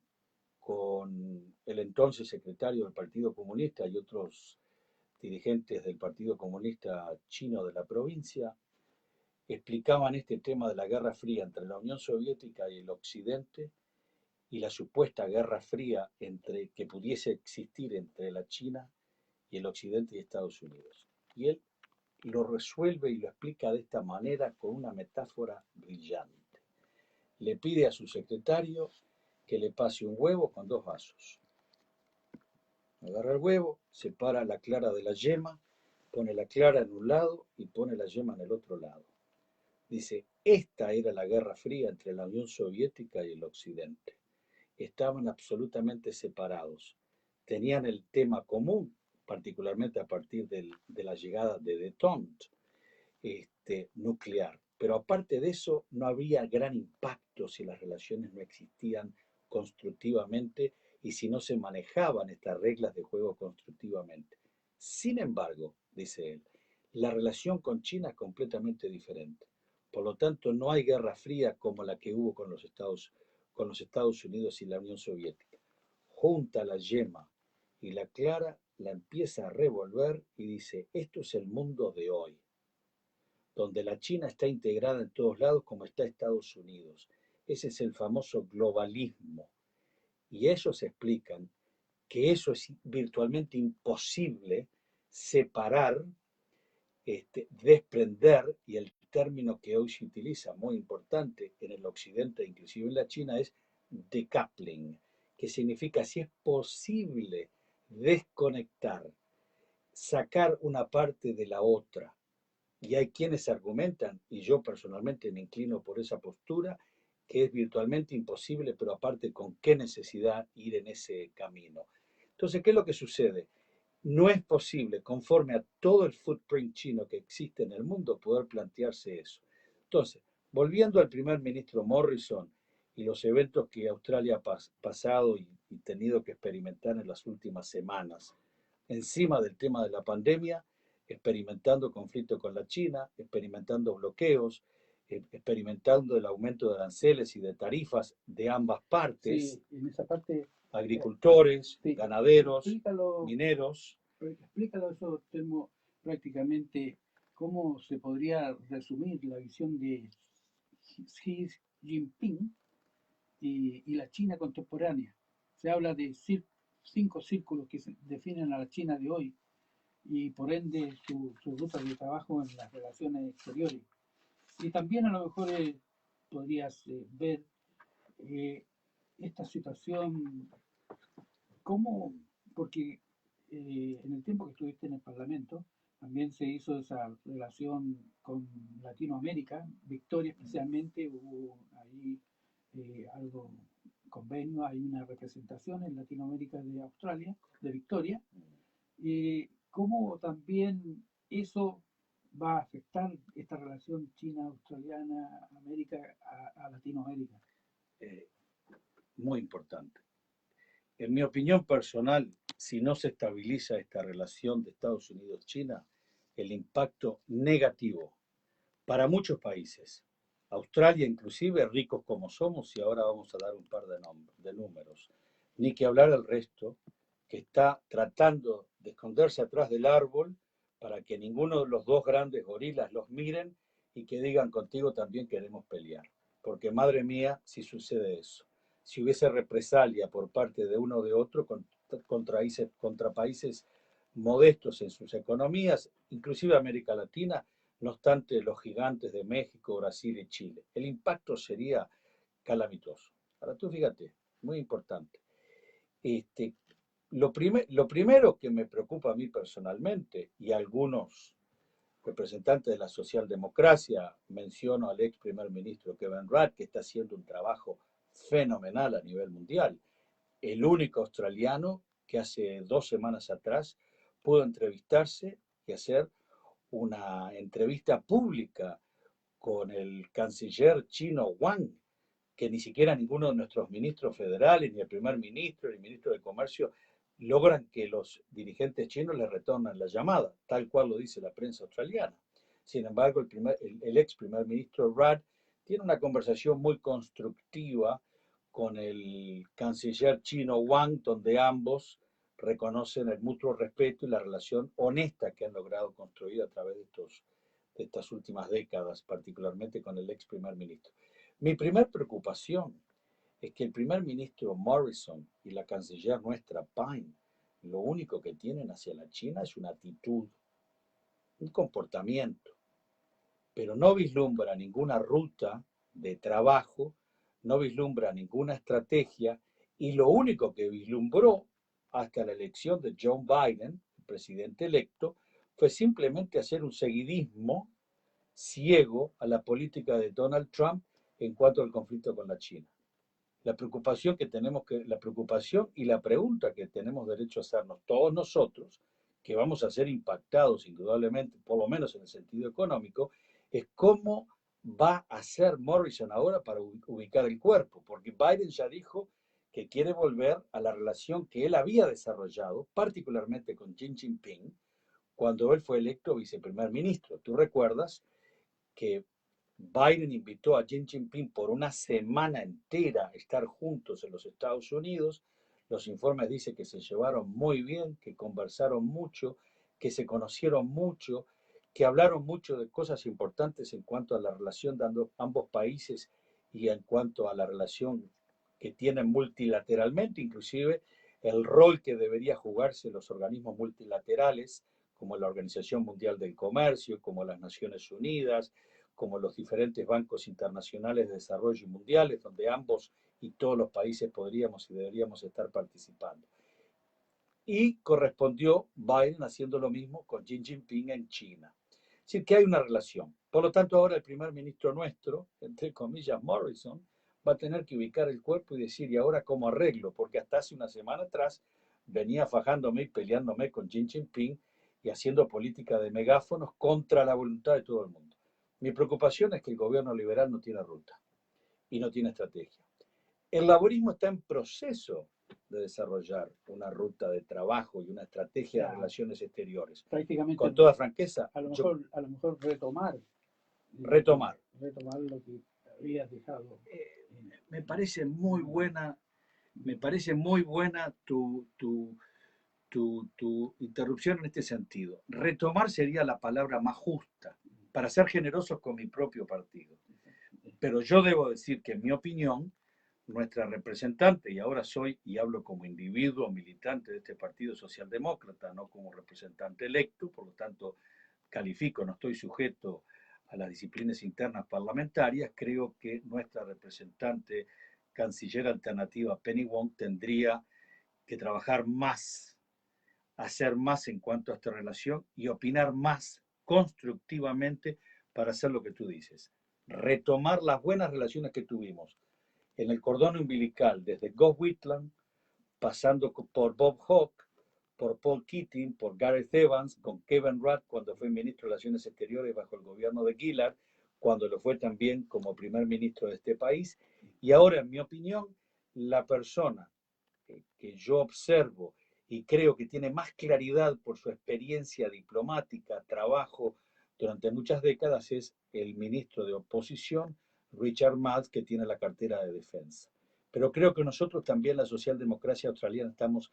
Speaker 2: con el entonces secretario del Partido Comunista y otros dirigentes del Partido Comunista chino de la provincia, explicaban este tema de la Guerra Fría entre la Unión Soviética y el Occidente y la supuesta Guerra Fría que pudiese existir entre la China y el Occidente y Estados Unidos. Y él lo resuelve y lo explica de esta manera con una metáfora brillante. Le pide a su secretario que le pase un huevo con 2 vasos. Agarra el huevo, separa la clara de la yema, pone la clara en un lado y pone la yema en el otro lado. Dice, esta era la Guerra Fría entre la Unión Soviética y el Occidente. Estaban absolutamente separados. Tenían el tema común, particularmente a partir de la llegada de Détente nuclear. Pero aparte de eso, no había gran impacto si las relaciones no existían constructivamente y si no se manejaban estas reglas de juego constructivamente. Sin embargo, dice él, la relación con China es completamente diferente. Por lo tanto, no hay guerra fría como la que hubo con los Estados Unidos y la Unión Soviética. Junta la yema y la clara, la empieza a revolver y dice, esto es el mundo de hoy, donde la China está integrada en todos lados como está Estados Unidos. Ese es el famoso globalismo. Y ellos explican que eso es virtualmente imposible separar, desprender, y el término que hoy se utiliza, muy importante en el occidente, inclusive en la China, es decoupling, que significa si es posible desconectar, sacar una parte de la otra. Y hay quienes argumentan, y yo personalmente me inclino por esa postura, que es virtualmente imposible, pero aparte con qué necesidad ir en ese camino. Entonces, ¿qué es lo que sucede? No es posible, conforme a todo el footprint chino que existe en el mundo, poder plantearse eso. Entonces, volviendo al primer ministro Morrison y los eventos que Australia ha pasado y tenido que experimentar en las últimas semanas, encima del tema de la pandemia, experimentando conflicto con la China, experimentando bloqueos, experimentando el aumento de aranceles y de tarifas de ambas partes,
Speaker 1: Sí, en esa parte,
Speaker 2: agricultores,
Speaker 1: sí,
Speaker 2: ganaderos,
Speaker 1: explícalo,
Speaker 2: mineros.
Speaker 1: explícalo esos termos prácticamente, cómo se podría resumir la visión de Xi Jinping y la China contemporánea. Se habla de 5 círculos que definen a la China de hoy, y por ende su ruta de trabajo en las relaciones exteriores. Y también a lo mejor podrías ver eh, esta situación, cómo, porque en el tiempo que estuviste en el Parlamento, también se hizo esa relación con Latinoamérica, Victoria especialmente, hubo ahí algo, convenio, hay una representación en Latinoamérica de Australia, de Victoria, cómo también eso va a afectar esta relación China-Australiana, América a Latinoamérica.
Speaker 2: Muy importante. En mi opinión personal, si no se estabiliza esta relación de Estados Unidos-China, el impacto negativo para muchos países, Australia inclusive, ricos como somos, y ahora vamos a dar un par de números, ni que hablar del resto, que está tratando de esconderse atrás del árbol para que ninguno de los dos grandes gorilas los miren y que digan contigo también queremos pelear. Porque madre mía, si sucede eso. si hubiese represalia por parte de uno o de otro contra países modestos en sus economías, inclusive América Latina, no obstante los gigantes de México, Brasil y Chile. El impacto sería calamitoso. Ahora tú fíjate, muy importante. Lo primero que me preocupa a mí personalmente, y algunos representantes de la socialdemocracia, menciono al ex primer ministro Kevin Rudd, que está haciendo un trabajo fenomenal a nivel mundial. El único australiano que hace 2 semanas atrás pudo entrevistarse y hacer una entrevista pública con el canciller chino Wang, que ni siquiera ninguno de nuestros ministros federales, ni el primer ministro, ni el ministro de Comercio, logran que los dirigentes chinos les retornen la llamada, tal cual lo dice la prensa australiana. Sin embargo, el ex primer ministro Rudd tiene una conversación muy constructiva con el canciller chino Wang, donde ambos reconocen el mutuo respeto y la relación honesta que han logrado construir a través de estas últimas décadas, particularmente con el ex primer ministro. Mi primer preocupación es que el primer ministro Morrison y la canciller nuestra Pine, lo único que tienen hacia la China es una actitud, un comportamiento, pero no vislumbra ninguna ruta de trabajo, no vislumbra ninguna estrategia, y lo único que vislumbró hasta la elección de Joe Biden, el presidente electo, fue simplemente hacer un seguidismo ciego a la política de Donald Trump en cuanto al conflicto con la China. La preocupación y la pregunta que tenemos derecho a hacernos todos nosotros, que vamos a ser impactados indudablemente, por lo menos en el sentido económico, es cómo va a hacer Morrison ahora para ubicar el cuerpo, porque Biden ya dijo que quiere volver a la relación que él había desarrollado, particularmente con Xi Jinping, cuando él fue electo viceprimer ministro. Tú recuerdas que Biden invitó a Xi Jinping por una semana entera a estar juntos en los Estados Unidos. Los informes dicen que se llevaron muy bien, que conversaron mucho, que se conocieron mucho, que hablaron mucho de cosas importantes en cuanto a la relación de ambos países y en cuanto a la relación que tienen multilateralmente, inclusive el rol que debería jugarse los organismos multilaterales, como la Organización Mundial del Comercio, como las Naciones Unidas, como los diferentes bancos internacionales de desarrollo mundiales, donde ambos y todos los países podríamos y deberíamos estar participando. Y correspondió Biden haciendo lo mismo con Xi Jinping en China. Es decir, que hay una relación. Por lo tanto, ahora el primer ministro nuestro, entre comillas Morrison, va a tener que ubicar el cuerpo y decir, ¿y ahora cómo arreglo? Porque hasta hace una semana atrás venía fajándome y peleándome con Xi Jinping y haciendo política de megáfonos contra la voluntad de todo el mundo. Mi preocupación es que el gobierno liberal no tiene ruta y no tiene estrategia. El laborismo está en proceso de desarrollar una ruta de trabajo y una estrategia de relaciones exteriores.
Speaker 1: Prácticamente,
Speaker 2: con toda franqueza,
Speaker 1: a lo mejor retomar lo que habías dejado.
Speaker 2: Me parece muy buena tu interrupción en este sentido. Retomar sería la palabra más justa para ser generosos con mi propio partido. Pero yo debo decir que en mi opinión, nuestra representante, y ahora soy y hablo como individuo militante de este Partido Socialdemócrata, no como representante electo, por lo tanto califico, no estoy sujeto a las disciplinas internas parlamentarias, creo que nuestra representante canciller alternativa Penny Wong tendría que trabajar más, hacer más en cuanto a esta relación y opinar más constructivamente para hacer lo que tú dices, retomar las buenas relaciones que tuvimos en el cordón umbilical, desde Gough Whitlam, pasando por Bob Hawke, por Paul Keating, por Gareth Evans, con Kevin Rudd cuando fue ministro de Relaciones Exteriores bajo el gobierno de Gillard, cuando lo fue también como primer ministro de este país. Y ahora, en mi opinión, la persona que yo observo y creo que tiene más claridad por su experiencia diplomática, trabajo durante muchas décadas, es el ministro de oposición, Richard Marles, que tiene la cartera de defensa. Pero creo que nosotros también, la socialdemocracia australiana, estamos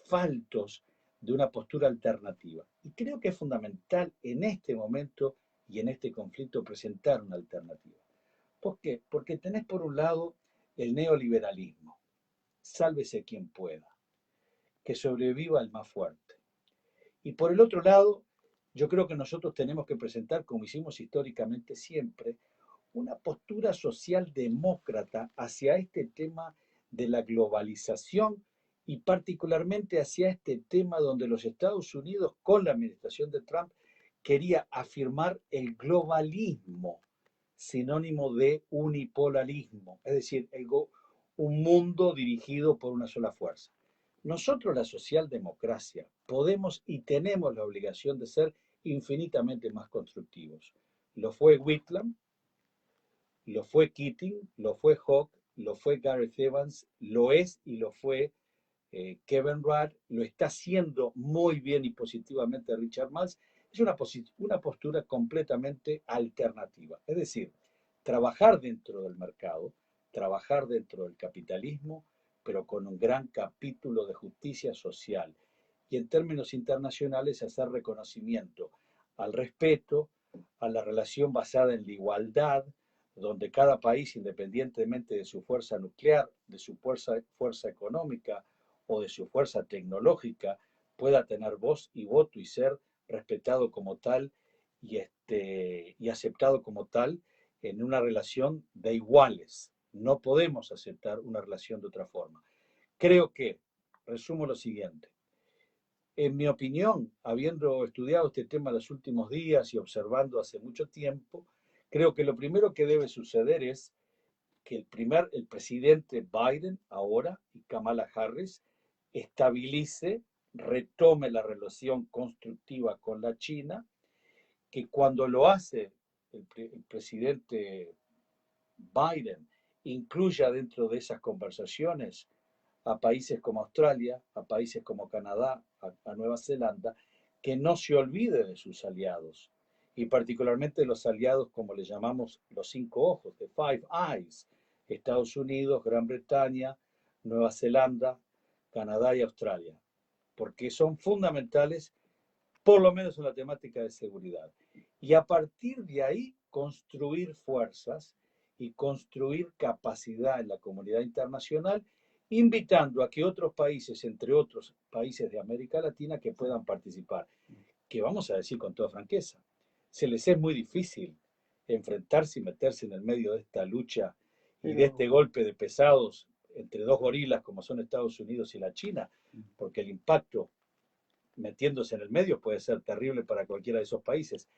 Speaker 2: faltos de una postura alternativa. Y creo que es fundamental en este momento y en este conflicto presentar una alternativa. ¿Por qué? Porque tenés por un lado el neoliberalismo, sálvese quien pueda, que sobreviva el más fuerte. Y por el otro lado, yo creo que nosotros tenemos que presentar, como hicimos históricamente siempre, una postura socialdemócrata hacia este tema de la globalización y particularmente hacia este tema donde los Estados Unidos, con la administración de Trump, quería afirmar el globalismo, sinónimo de unipolarismo, es decir, un mundo dirigido por una sola fuerza. Nosotros, la socialdemocracia, podemos y tenemos la obligación de ser infinitamente más constructivos. Lo fue Whitlam, lo fue Keating, lo fue Hawke, lo fue Gareth Evans, lo es y lo fue Kevin Rudd, lo está haciendo muy bien y positivamente Richard Marx. Es una postura completamente alternativa. Es decir, trabajar dentro del mercado, trabajar dentro del capitalismo, pero con un gran capítulo de justicia social. Y en términos internacionales, hacer reconocimiento al respeto, a la relación basada en la igualdad, donde cada país, independientemente de su fuerza nuclear, de su fuerza económica o de su fuerza tecnológica, pueda tener voz y voto y ser respetado como tal y aceptado como tal en una relación de iguales. No podemos aceptar una relación de otra forma. Creo que, resumo lo siguiente, en mi opinión, habiendo estudiado este tema los últimos días y observando hace mucho tiempo, creo que lo primero que debe suceder es que el presidente Biden ahora y Kamala Harris estabilice, retome la relación constructiva con la China, que cuando lo hace el presidente Biden incluya dentro de esas conversaciones a países como Australia, a países como Canadá, a Nueva Zelanda, que no se olvide de sus aliados, y particularmente los aliados como le llamamos los 5 ojos, de Five Eyes, Estados Unidos, Gran Bretaña, Nueva Zelanda, Canadá y Australia, porque son fundamentales, por lo menos en la temática de seguridad. Y a partir de ahí, construir fuerzas y construir capacidad en la comunidad internacional, invitando a que otros países, entre otros países de América Latina, que puedan participar. Que vamos a decir con toda franqueza, se les es muy difícil enfrentarse y meterse en el medio de esta lucha y de este golpe de pesados entre dos gorilas como son Estados Unidos y la China, porque el impacto metiéndose en el medio puede ser terrible para cualquiera de esos países.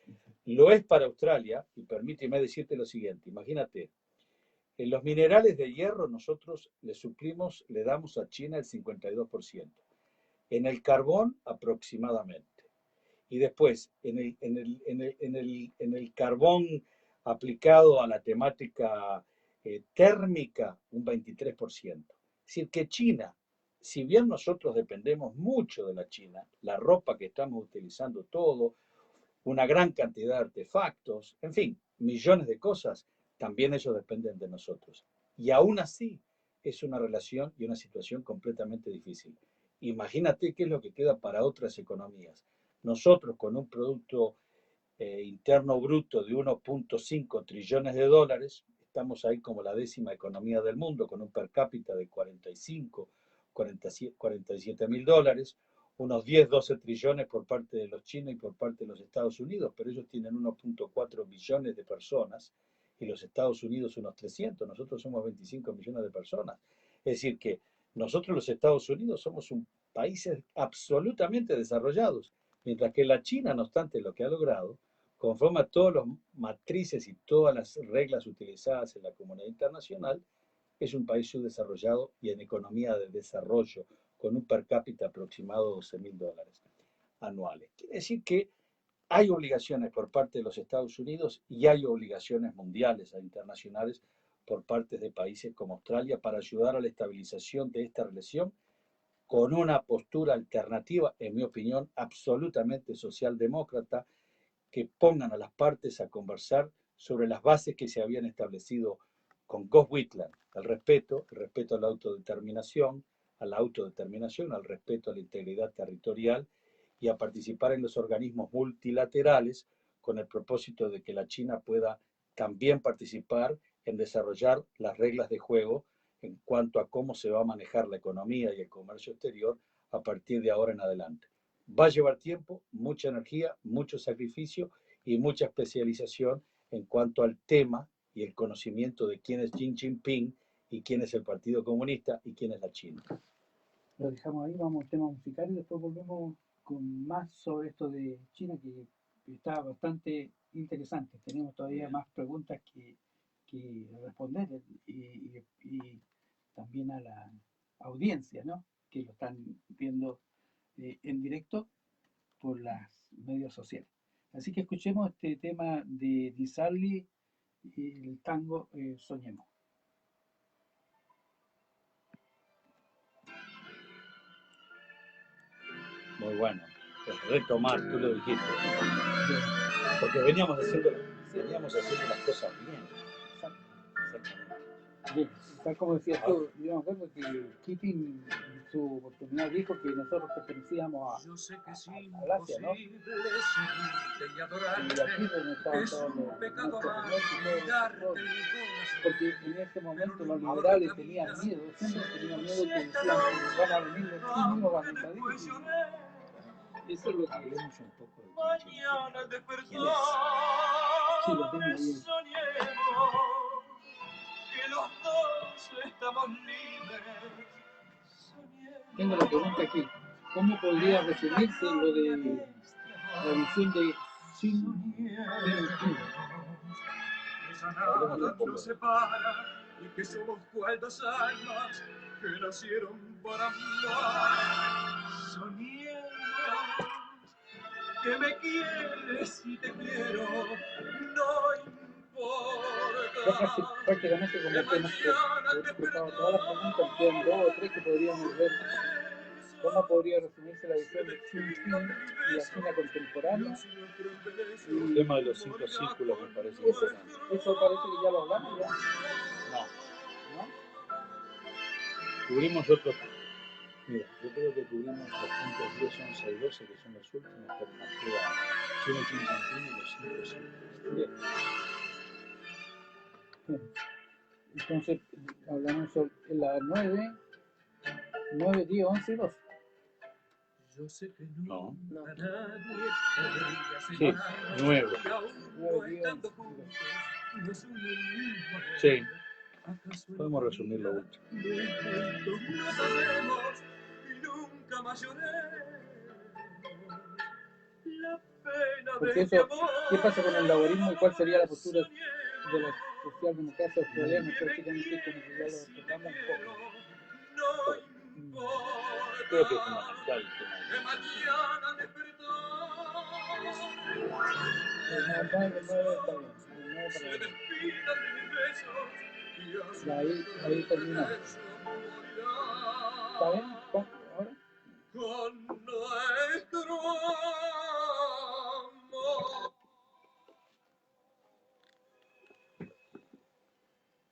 Speaker 2: Lo es para Australia, y permíteme decirte lo siguiente, imagínate, en los minerales de hierro nosotros le damos a China el 52%, en el carbón aproximadamente, y después en el carbón aplicado a la temática térmica un 23%. Es decir, que China, si bien nosotros dependemos mucho de la China, la ropa que estamos utilizando todo, una gran cantidad de artefactos, en fin, millones de cosas, también ellos dependen de nosotros. Y aún así es una relación y una situación completamente difícil. Imagínate qué es lo que queda para otras economías. Nosotros con un producto interno bruto de 1.5 trillones de dólares, estamos ahí como la 10ª economía del mundo, con un per cápita de 47 mil dólares, unos 10, 12 trillones por parte de los chinos y por parte de los Estados Unidos, pero ellos tienen 1.4 billones de personas y los Estados Unidos unos 300, nosotros somos 25 millones de personas. Es decir, que nosotros los Estados Unidos somos un países absolutamente desarrollados, mientras que la China, no obstante lo que ha logrado, conforme a todas las matrices y todas las reglas utilizadas en la comunidad internacional, es un país subdesarrollado y en economía de desarrollo, con un per cápita aproximado de 12 mil dólares anuales. Quiere decir que hay obligaciones por parte de los Estados Unidos y hay obligaciones mundiales e internacionales por parte de países como Australia para ayudar a la estabilización de esta relación con una postura alternativa, en mi opinión, absolutamente socialdemócrata, que pongan a las partes a conversar sobre las bases que se habían establecido con Gough Whitlam, el respeto a la autodeterminación, al respeto a la integridad territorial y a participar en los organismos multilaterales con el propósito de que la China pueda también participar en desarrollar las reglas de juego en cuanto a cómo se va a manejar la economía y el comercio exterior a partir de ahora en adelante. Va a llevar tiempo, mucha energía, mucho sacrificio y mucha especialización en cuanto al tema y el conocimiento de quién es Xi Jinping y quién es el Partido Comunista y quién es la China.
Speaker 1: Lo dejamos ahí, vamos al tema musical y después volvemos con más sobre esto de China, que está bastante interesante. Tenemos todavía más preguntas que responder y también a la audiencia, ¿no? Que lo están viendo en directo por las medios sociales. Así que escuchemos este tema de Di Sarli y el tango Soñemos.
Speaker 2: Muy bueno. Retomar, tú lo dijiste. Porque veníamos haciendo las cosas bien. Exactamente.
Speaker 1: Bien, tal como decías tú, yo me acuerdo que Keating en su oportunidad dijo que nosotros pertenecíamos al Asia, ¿no? Y aquí es donde estaban todos los porque en ese momento los liberales tenían miedo, siempre tenían miedo que decían van a venir los chinos, van a invadir. Eso es lo que
Speaker 2: hablemos un poco de quién es.
Speaker 1: Sí, lo tengo ahí.
Speaker 4: Que los dos estamos libres.
Speaker 1: Tengo la pregunta aquí. ¿Cómo podría resumirse lo de la visión de Xi Jinping?
Speaker 4: Esa nada nos separa y que somos cual dos almas que nacieron para amar. Soñemos que me quieres y te quiero, no importa.
Speaker 1: Prácticamente como que hemos explicado todas las preguntas, quedan dos o tres que podríamos ver. ¿Cómo podría resumirse la visión de Xi Jinping y la China contemporánea?
Speaker 2: El tema de los 5 círculos me parece importante.
Speaker 1: Eso parece que ya lo hablamos ya.
Speaker 2: No. Cubrimos otros. Mira, yo creo que cubrimos los puntos 10, 11 y 12, que son los últimos, pero nos queda China, Xi Jinping y los 5 círculos.
Speaker 1: Bien. Entonces, hablamos sobre la 9, 10, 11 y 12.
Speaker 4: Yo sé que
Speaker 2: No.
Speaker 4: Sí,
Speaker 2: 9.
Speaker 1: 9, 10, 11 y 12.
Speaker 2: Sí. Podemos resumir lo último.
Speaker 4: No sabemos y nunca más lloré. La pena
Speaker 1: Porque
Speaker 4: de
Speaker 1: eso, ¿qué pasa con el laborismo y cuál sería la postura de la socialdemocracia australiana? Prácticamente como que ya lo tocamos un poco.
Speaker 2: Creo que es fundamental el tema.
Speaker 4: De mañana despertar.
Speaker 1: El 9 está bien. El 9
Speaker 4: Se
Speaker 1: para bien.
Speaker 4: despidan de mis besos.
Speaker 1: Y ahí terminamos. ¿Está bien? ¿Ahora?
Speaker 4: Con nuestro amor.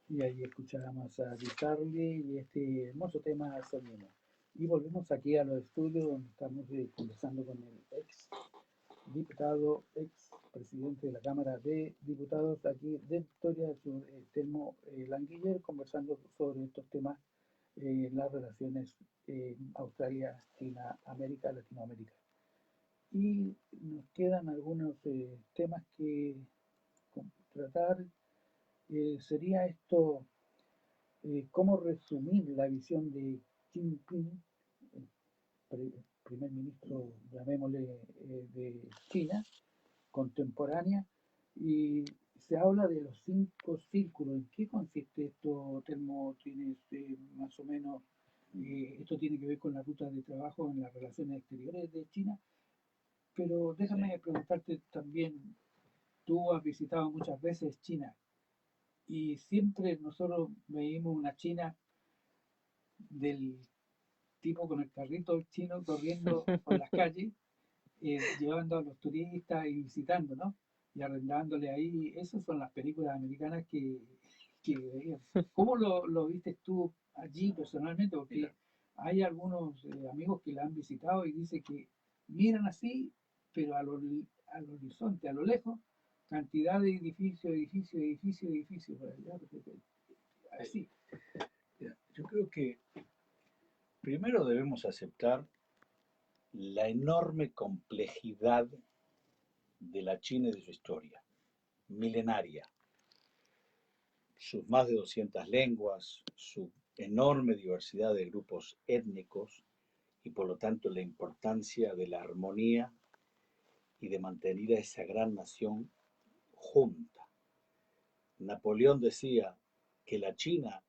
Speaker 1: Y ahí escuchábamos a Di Sarli y este hermoso tema Soñemos. Y volvemos aquí a los estudios donde estamos conversando con el ex diputado, ex presidente de la Cámara de Diputados aquí de Victoria, Telmo Languiller, conversando sobre estos temas en las relaciones Australia, China, América, Latinoamérica. Y nos quedan algunos temas que tratar. Sería esto, cómo resumir la visión de Xi Jinping, primer ministro, llamémosle, de China, contemporánea, y se habla de los 5 círculos. ¿En qué consiste esto, Telmo? ¿Tienes más o menos, esto tiene que ver con la ruta de trabajo en las relaciones exteriores de China? Pero déjame preguntarte también, tú has visitado muchas veces China y siempre nosotros veíamos una China del tipo con el carrito chino corriendo por las calles, llevando a los turistas y visitando, ¿no? Y arrendándole ahí. Esas son las películas americanas que veíamos. ¿Cómo lo viste tú allí personalmente? Porque hay algunos amigos que la han visitado y dicen que miran así, pero al horizonte, a lo lejos, cantidad de edificios por allá, así.
Speaker 2: Yo creo que primero debemos aceptar la enorme complejidad de la China y de su historia, milenaria, sus más de 200 lenguas, su enorme diversidad de grupos étnicos y por lo tanto la importancia de la armonía y de mantener a esa gran nación junta. Napoleón decía que la China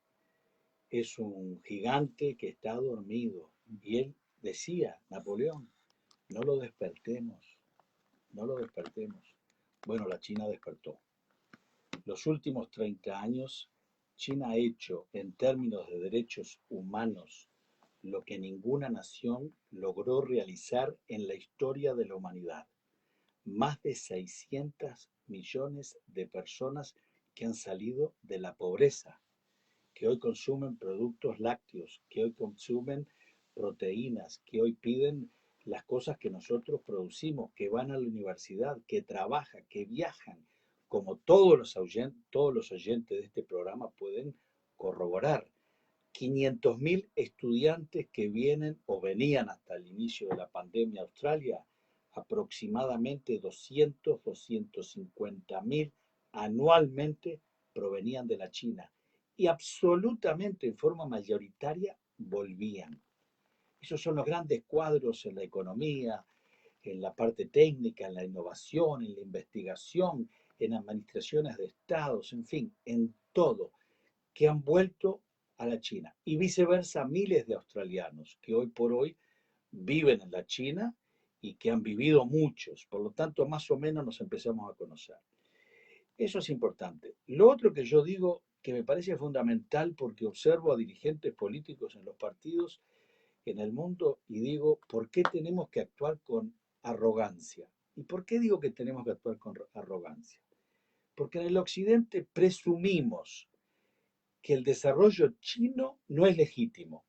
Speaker 2: es un gigante que está dormido y él decía, Napoleón, no lo despertemos, no lo despertemos. Bueno, la China despertó. Los últimos 30 años, China ha hecho en términos de derechos humanos lo que ninguna nación logró realizar en la historia de la humanidad. Más de 600 millones de personas que han salido de la pobreza, que hoy consumen productos lácteos, que hoy consumen proteínas, que hoy piden las cosas que nosotros producimos, que van a la universidad, que trabajan, que viajan, como todos los oyentes de este programa pueden corroborar. 500.000 estudiantes que vienen o venían hasta el inicio de la pandemia a Australia, aproximadamente 250.000 anualmente provenían de la China y absolutamente en forma mayoritaria volvían. Esos son los grandes cuadros en la economía, en la parte técnica, en la innovación, en la investigación, en administraciones de estados, en fin, en todo, que han vuelto a la China. Y viceversa, miles de australianos que hoy por hoy viven en la China y que han vivido muchos. Por lo tanto, más o menos nos empezamos a conocer. Eso es importante. Lo otro que yo digo que me parece fundamental porque observo a dirigentes políticos en los partidos en el mundo y digo, ¿por qué tenemos que actuar con arrogancia? ¿Y por qué digo que tenemos que actuar con arrogancia? Porque en el occidente presumimos que el desarrollo chino no es legítimo.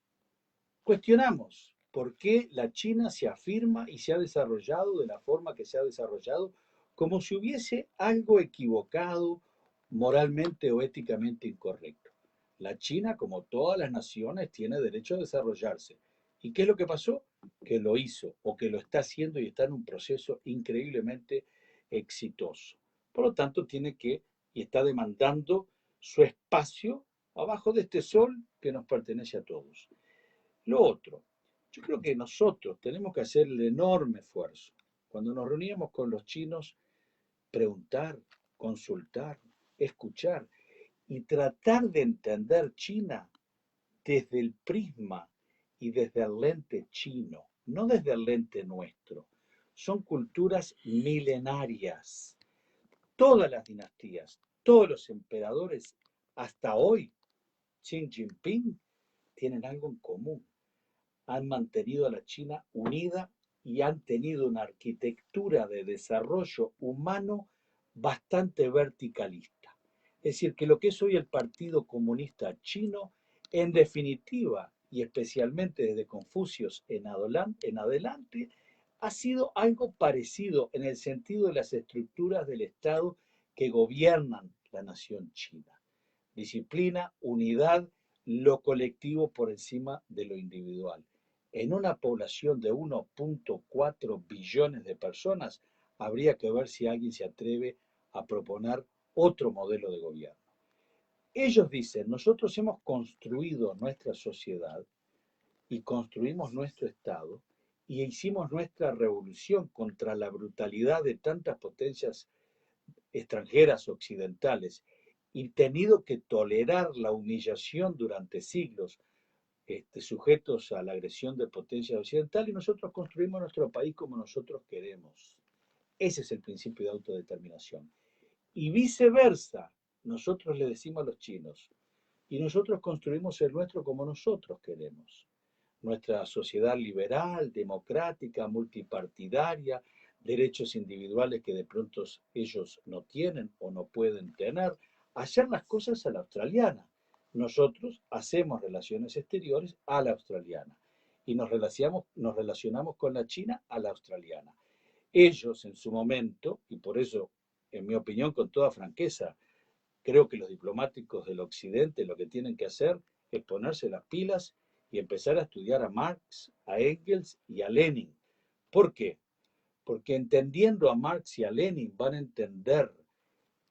Speaker 2: Cuestionamos por qué la China se afirma y se ha desarrollado de la forma que se ha desarrollado, como si hubiese algo equivocado moralmente o éticamente incorrecto. La China, como todas las naciones, tiene derecho a desarrollarse. ¿Y qué es lo que pasó? Que lo hizo o que lo está haciendo y está en un proceso increíblemente exitoso. Por lo tanto, tiene que y está demandando su espacio abajo de este sol que nos pertenece a todos. Lo otro, yo creo que nosotros tenemos que hacer el enorme esfuerzo. Cuando nos reuníamos con los chinos, preguntar, consultar, escuchar y tratar de entender China desde el prisma y desde el lente chino, no desde el lente nuestro. Son culturas milenarias. Todas las dinastías, todos los emperadores, hasta hoy, Xi Jinping, tienen algo en común. Han mantenido a la China unida y han tenido una arquitectura de desarrollo humano bastante verticalista. Es decir, que lo que es hoy el Partido Comunista Chino, en definitiva, y especialmente desde Confucio en adelante, ha sido algo parecido en el sentido de las estructuras del Estado que gobiernan la nación china. Disciplina, unidad, lo colectivo por encima de lo individual. En una población de 1.4 billones de personas, habría que ver si alguien se atreve a proponer otro modelo de gobierno. Ellos dicen, nosotros hemos construido nuestra sociedad y construimos nuestro Estado y hicimos nuestra revolución contra la brutalidad de tantas potencias extranjeras occidentales y tenido que tolerar la humillación durante siglos, sujetos a la agresión de potencias occidentales, y nosotros construimos nuestro país como nosotros queremos. Ese es el principio de autodeterminación. Y viceversa, nosotros le decimos a los chinos, y nosotros construimos el nuestro como nosotros queremos. Nuestra sociedad liberal, democrática, multipartidaria, derechos individuales que de pronto ellos no tienen o no pueden tener, hacer las cosas a la australiana. Nosotros hacemos relaciones exteriores a la australiana y nos relacionamos con la China a la australiana. Ellos en su momento, y por eso, en mi opinión, con toda franqueza, creo que los diplomáticos del occidente lo que tienen que hacer es ponerse las pilas y empezar a estudiar a Marx, a Engels y a Lenin. ¿Por qué? Porque entendiendo a Marx y a Lenin van a entender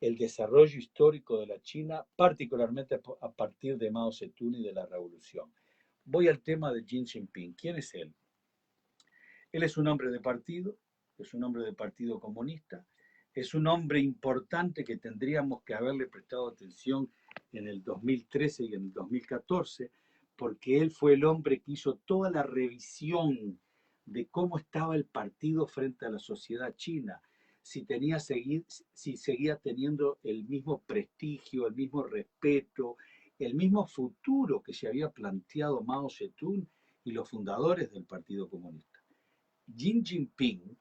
Speaker 2: el desarrollo histórico de la China, particularmente a partir de Mao Zedong y de la revolución. Voy al tema de Xi Jinping. ¿Quién es él? Él es un hombre de partido, es un hombre del Partido Comunista, es un hombre importante que tendríamos que haberle prestado atención en el 2013 y en el 2014, porque él fue el hombre que hizo toda la revisión de cómo estaba el partido frente a la sociedad china, si seguía teniendo el mismo prestigio, el mismo respeto, el mismo futuro que se había planteado Mao Zedong y los fundadores del Partido Comunista. Xi Jinping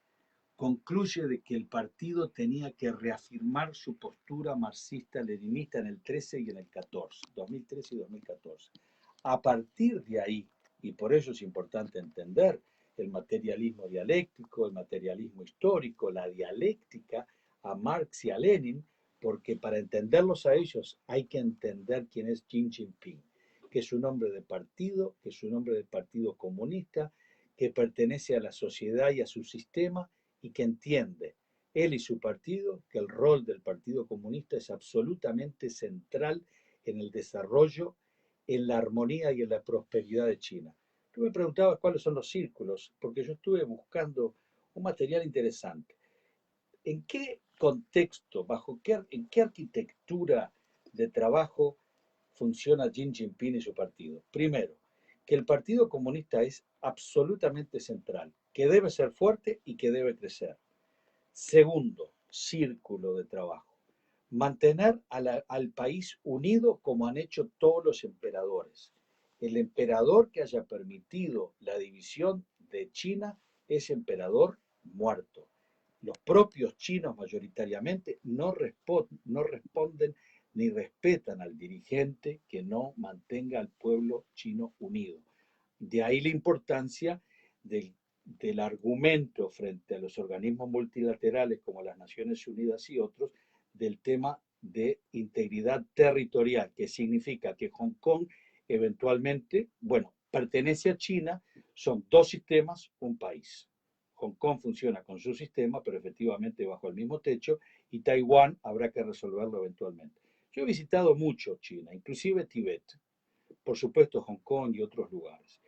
Speaker 2: concluye de que el partido tenía que reafirmar su postura marxista-leninista en el 13 y en el 14, 2013 y 2014. A partir de ahí, y por eso es importante entender el materialismo dialéctico, el materialismo histórico, la dialéctica a Marx y a Lenin, porque para entenderlos a ellos hay que entender quién es Xi Jinping, que es un hombre de partido, que es un hombre del Partido Comunista, que pertenece a la sociedad y a su sistema y que entiende, él y su partido, que el rol del Partido Comunista es absolutamente central en el desarrollo, en la armonía y en la prosperidad de China. Tú me preguntabas cuáles son los círculos, porque yo estuve buscando un material interesante. ¿En qué contexto, en qué arquitectura de trabajo funciona Xi Jinping y su partido? Primero, que el Partido Comunista es absolutamente central, que debe ser fuerte y que debe crecer. Segundo, círculo de trabajo. Mantener al país unido como han hecho todos los emperadores. El emperador que haya permitido la división de China es emperador muerto. Los propios chinos mayoritariamente no responden ni respetan al dirigente que no mantenga al pueblo chino unido. De ahí la importancia del argumento frente a los organismos multilaterales como las Naciones Unidas y otros del tema de integridad territorial, que significa que Hong Kong eventualmente, pertenece a China, son dos sistemas, un país. Hong Kong funciona con su sistema, pero efectivamente bajo el mismo techo, y Taiwán habrá que resolverlo eventualmente. Yo he visitado mucho China, inclusive Tibet, por supuesto Hong Kong y otros lugares.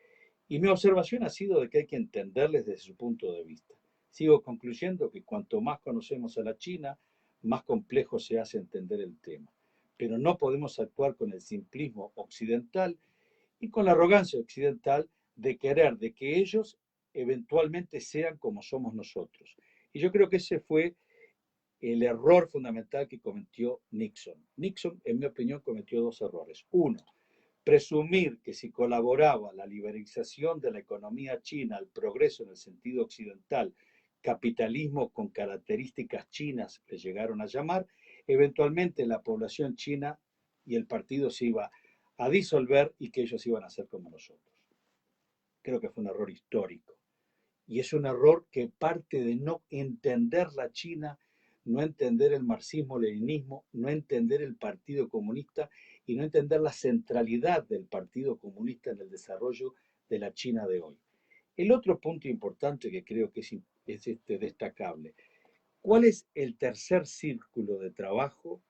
Speaker 2: Y mi observación ha sido de que hay que entenderles desde su punto de vista. Sigo concluyendo que cuanto más conocemos a la China, más complejo se hace entender el tema. Pero no podemos actuar con el simplismo occidental y con la arrogancia occidental de querer de que ellos eventualmente sean como somos nosotros. Y yo creo que ese fue el error fundamental que cometió Nixon. Nixon, en mi opinión, cometió dos errores. Uno, presumir que si colaboraba la liberalización de la economía china al progreso en el sentido occidental, capitalismo con características chinas le llegaron a llamar, eventualmente la población china y el partido se iba a disolver y que ellos iban a ser como nosotros. Creo que fue un error histórico. Y es un error que parte de no entender la China, no entender el marxismo-leninismo, no entender el Partido Comunista y no entender la centralidad del Partido Comunista en el desarrollo de la China de hoy. El otro punto importante que creo que es destacable, ¿cuál es el tercer círculo de trabajo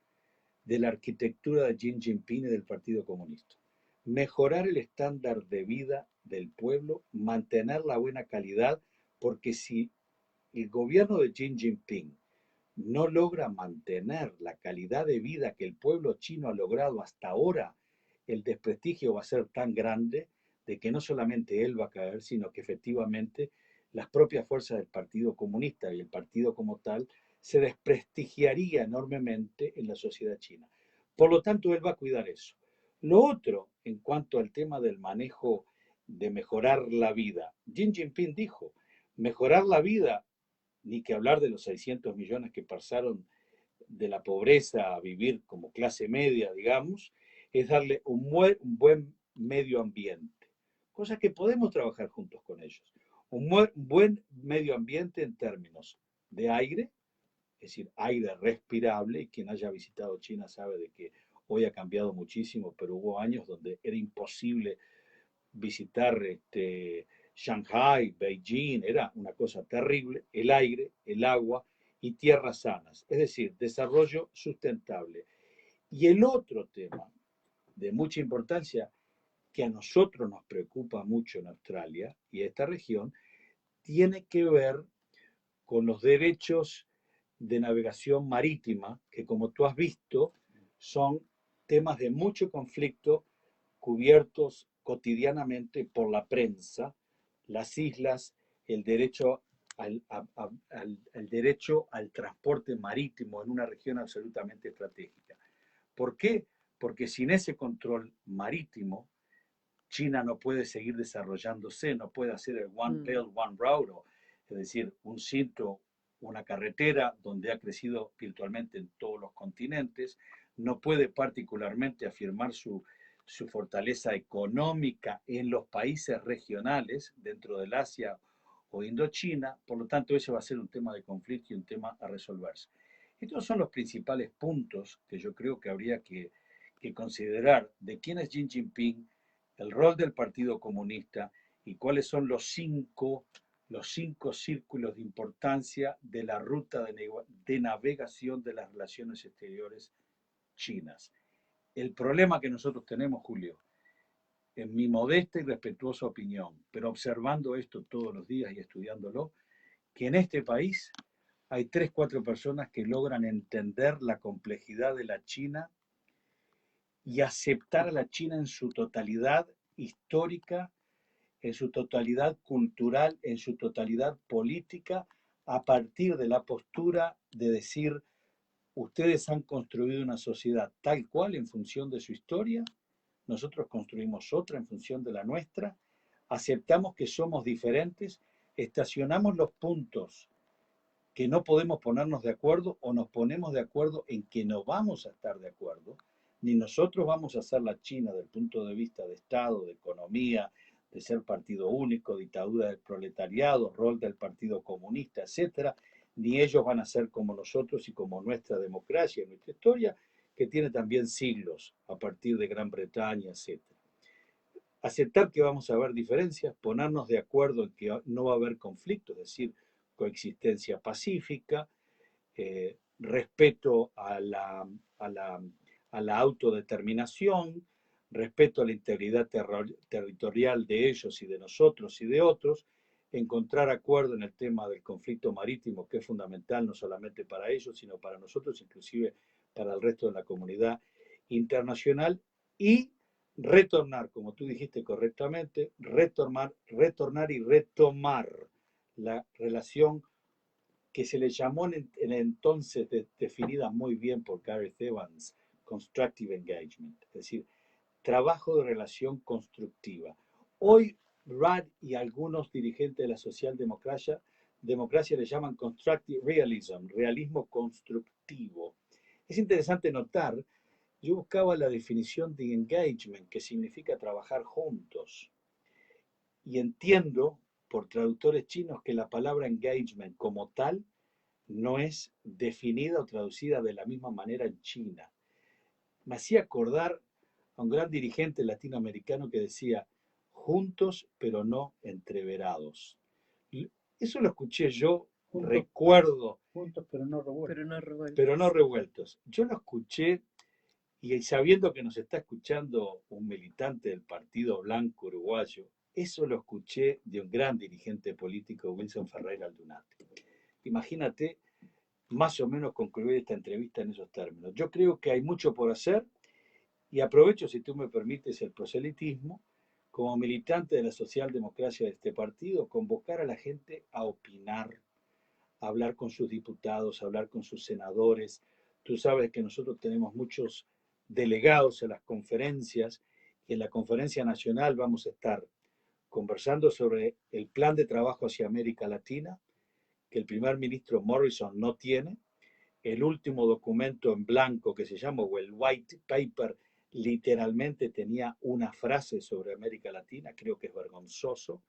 Speaker 2: de la arquitectura de Xi Jinping y del Partido Comunista? Mejorar el estándar de vida del pueblo, mantener la buena calidad, porque si el gobierno de Xi Jinping no logra mantener la calidad de vida que el pueblo chino ha logrado hasta ahora, el desprestigio va a ser tan grande de que no solamente él va a caer, sino que efectivamente las propias fuerzas del Partido Comunista y el partido como tal se desprestigiaría enormemente en la sociedad china. Por lo tanto, él va a cuidar eso. Lo otro, en cuanto al tema del manejo de mejorar la vida, Xi Jinping dijo, mejorar la vida, ni que hablar de los 600 millones que pasaron de la pobreza a vivir como clase media, digamos, es darle un buen medio ambiente, cosa que podemos trabajar juntos con ellos. Un buen medio ambiente en términos de aire, es decir, aire respirable, y quien haya visitado China sabe de que Hoy ha cambiado muchísimo, pero hubo años donde era imposible visitar Shanghai, Beijing, era una cosa terrible, el aire, el agua y tierras sanas, es decir, desarrollo sustentable. Y el otro tema de mucha importancia que a nosotros nos preocupa mucho en Australia y esta región, tiene que ver con los derechos de navegación marítima, que como tú has visto, son temas de mucho conflicto cubiertos cotidianamente por la prensa, las islas, el derecho al derecho al transporte marítimo en una región absolutamente estratégica. ¿Por qué? Porque sin ese control marítimo, China no puede seguir desarrollándose, no puede hacer el One Belt, One Road, es decir, un sitio, una carretera donde ha crecido virtualmente en todos los continentes, no puede particularmente afirmar su fortaleza económica en los países regionales dentro del Asia o Indochina, por lo tanto ese va a ser un tema de conflicto y un tema a resolverse. Estos son los principales puntos que yo creo que habría que considerar de quién es Xi Jinping, el rol del Partido Comunista y cuáles son los cinco círculos de importancia de la ruta de navegación de las relaciones exteriores chinas. El problema que nosotros tenemos, Julio, en mi modesta y respetuosa opinión, pero observando esto todos los días y estudiándolo, que en este país hay 3, 4 personas que logran entender la complejidad de la China y aceptar a la China en su totalidad histórica, en su totalidad cultural, en su totalidad política, a partir de la postura de decir, ustedes han construido una sociedad tal cual en función de su historia, nosotros construimos otra en función de la nuestra, aceptamos que somos diferentes, estacionamos los puntos que no podemos ponernos de acuerdo o nos ponemos de acuerdo en que no vamos a estar de acuerdo, ni nosotros vamos a hacer la China del punto de vista de Estado, de economía, de ser partido único, dictadura del proletariado, rol del Partido Comunista, etcétera, ni ellos van a ser como nosotros y como nuestra democracia, nuestra historia, que tiene también siglos a partir de Gran Bretaña, etcétera. Aceptar que vamos a haber diferencias, ponernos de acuerdo en que no va a haber conflicto, es decir, coexistencia pacífica, respeto a la autodeterminación, respeto a la integridad territorial de ellos y de nosotros y de otros, encontrar acuerdo en el tema del conflicto marítimo, que es fundamental no solamente para ellos, sino para nosotros, inclusive para el resto de la comunidad internacional, y retornar, como tú dijiste correctamente, retornar y retomar la relación que se le llamó en el entonces definida muy bien por Gareth Evans, constructive engagement, es decir, trabajo de relación constructiva. Hoy Rudd y algunos dirigentes de la socialdemocracia le llaman constructive realism, realismo constructivo. Es interesante notar, yo buscaba la definición de engagement, que significa trabajar juntos, y entiendo por traductores chinos que la palabra engagement como tal no es definida o traducida de la misma manera en China. Me hacía acordar a un gran dirigente latinoamericano que decía, juntos pero no entreverados. Eso lo escuché yo, juntos, recuerdo.
Speaker 1: Juntos pero no revueltos.
Speaker 2: Pero no revueltos. Yo lo escuché y sabiendo que nos está escuchando un militante del Partido Blanco Uruguayo, eso lo escuché de un gran dirigente político, Wilson Ferreira Aldunate. Imagínate más o menos concluir esta entrevista en esos términos. Yo creo que hay mucho por hacer y aprovecho, si tú me permites, el proselitismo, como militante de la socialdemocracia de este partido, convocar a la gente a opinar, a hablar con sus diputados, a hablar con sus senadores. Tú sabes que nosotros tenemos muchos delegados en las conferencias y en la conferencia nacional vamos a estar conversando sobre el plan de trabajo hacia América Latina, que el primer ministro Morrison no tiene, el último documento en blanco que se llama, o el white paper, literalmente tenía una frase sobre América Latina, creo que es vergonzoso,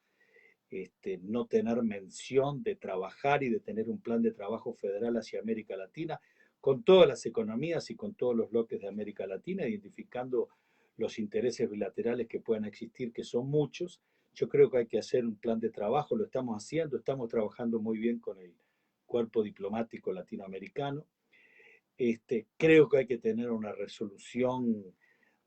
Speaker 2: no tener mención de trabajar y de tener un plan de trabajo federal hacia América Latina, con todas las economías y con todos los bloques de América Latina, identificando los intereses bilaterales que puedan existir, que son muchos. Yo creo que hay que hacer un plan de trabajo, lo estamos haciendo, estamos trabajando muy bien con el cuerpo diplomático latinoamericano. Creo que hay que tener una resolución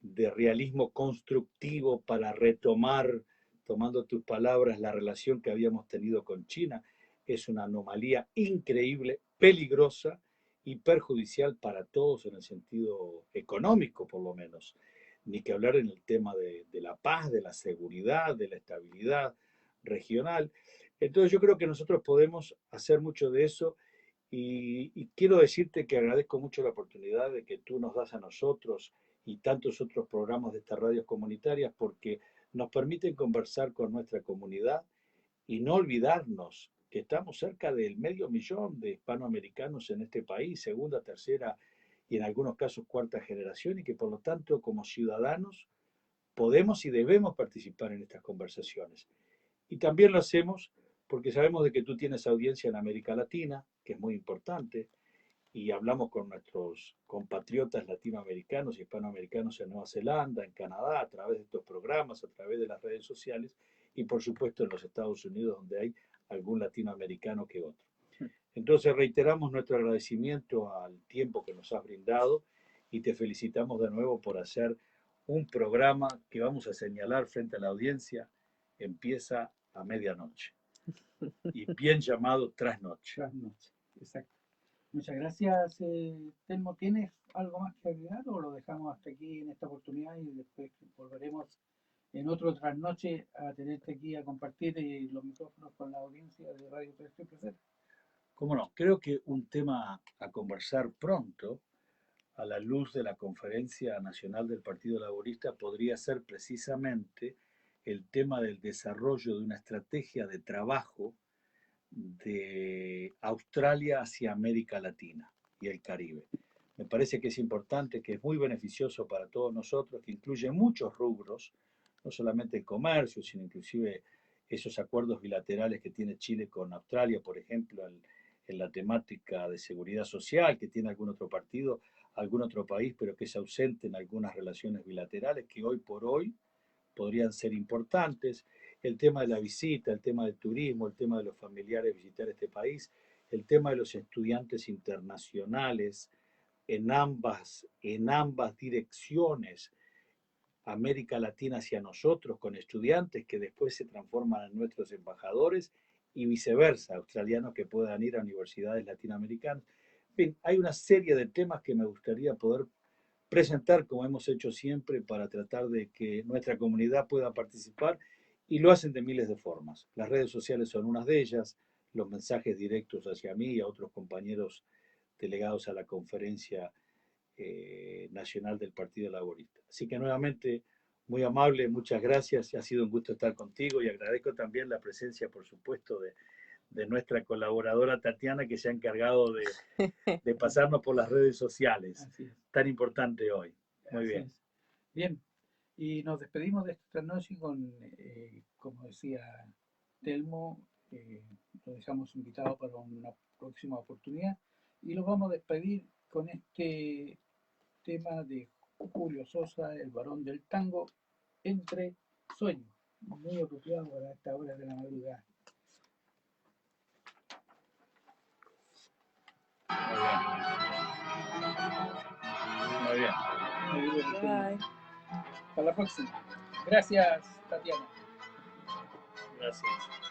Speaker 2: de realismo constructivo para retomar, tomando tus palabras, la relación que habíamos tenido con China. Es una anomalía increíble, peligrosa y perjudicial para todos en el sentido económico, por lo menos. Ni que hablar en el tema de la paz, de la seguridad, de la estabilidad regional. Entonces yo creo que nosotros podemos hacer mucho de eso y quiero decirte que agradezco mucho la oportunidad de que tú nos das a nosotros y tantos otros programas de estas radios comunitarias porque nos permiten conversar con nuestra comunidad y no olvidarnos que estamos cerca del 500.000 de hispanoamericanos en este país, segunda, tercera y en algunos casos cuarta generación, y que por lo tanto como ciudadanos podemos y debemos participar en estas conversaciones. Y también lo hacemos porque sabemos de que tú tienes audiencia en América Latina, que es muy importante, y hablamos con nuestros compatriotas latinoamericanos y hispanoamericanos en Nueva Zelanda, en Canadá, a través de estos programas, a través de las redes sociales, y por supuesto en los Estados Unidos, donde hay algún latinoamericano que otro. Entonces reiteramos nuestro agradecimiento al tiempo que nos has brindado y te felicitamos de nuevo por hacer un programa que vamos a señalar frente a la audiencia, empieza a medianoche y bien llamado Trasnoche.
Speaker 1: Trasnoche, exacto. Muchas gracias, Telmo. ¿Tienes algo más que agregar o lo dejamos hasta aquí en esta oportunidad y después volveremos en otro Trasnoche a tenerte aquí a compartir los micrófonos con la audiencia de Radio 360?
Speaker 2: ¿Cómo no? Creo que un tema a conversar pronto, a la luz de la Conferencia Nacional del Partido Laborista, podría ser precisamente el tema del desarrollo de una estrategia de trabajo de Australia hacia América Latina y el Caribe. Me parece que es importante, que es muy beneficioso para todos nosotros, que incluye muchos rubros, no solamente el comercio, sino inclusive esos acuerdos bilaterales que tiene Chile con Australia, por ejemplo, en la temática de seguridad social, que tiene algún otro partido, algún otro país, pero que es ausente en algunas relaciones bilaterales que hoy por hoy podrían ser importantes. El tema de la visita, el tema del turismo, el tema de los familiares visitar este país, el tema de los estudiantes internacionales en ambas direcciones, América Latina hacia nosotros, con estudiantes que después se transforman en nuestros embajadores y viceversa, australianos que puedan ir a universidades latinoamericanas. En fin, hay una serie de temas que me gustaría poder presentar como hemos hecho siempre para tratar de que nuestra comunidad pueda participar y lo hacen de miles de formas. Las redes sociales son unas de ellas, los mensajes directos hacia mí y a otros compañeros delegados a la conferencia nacional del Partido Laborista. Así que nuevamente, muy amable, muchas gracias, ha sido un gusto estar contigo y agradezco también la presencia, por supuesto, de nuestra colaboradora Tatiana, que se ha encargado de pasarnos por las redes sociales, tan importante hoy. Muy bien.
Speaker 1: Bien, y nos despedimos de esta noche con, como decía Telmo, lo dejamos invitado para una próxima oportunidad y lo vamos a despedir con este tema de Julio Sosa, el varón del tango, Entre Sueños, muy apropiado para esta hora de la madrugada.
Speaker 2: Muy bien.
Speaker 1: Muy bien.
Speaker 3: Bye.
Speaker 1: Hasta la próxima. Gracias, Tatiana.
Speaker 2: Gracias.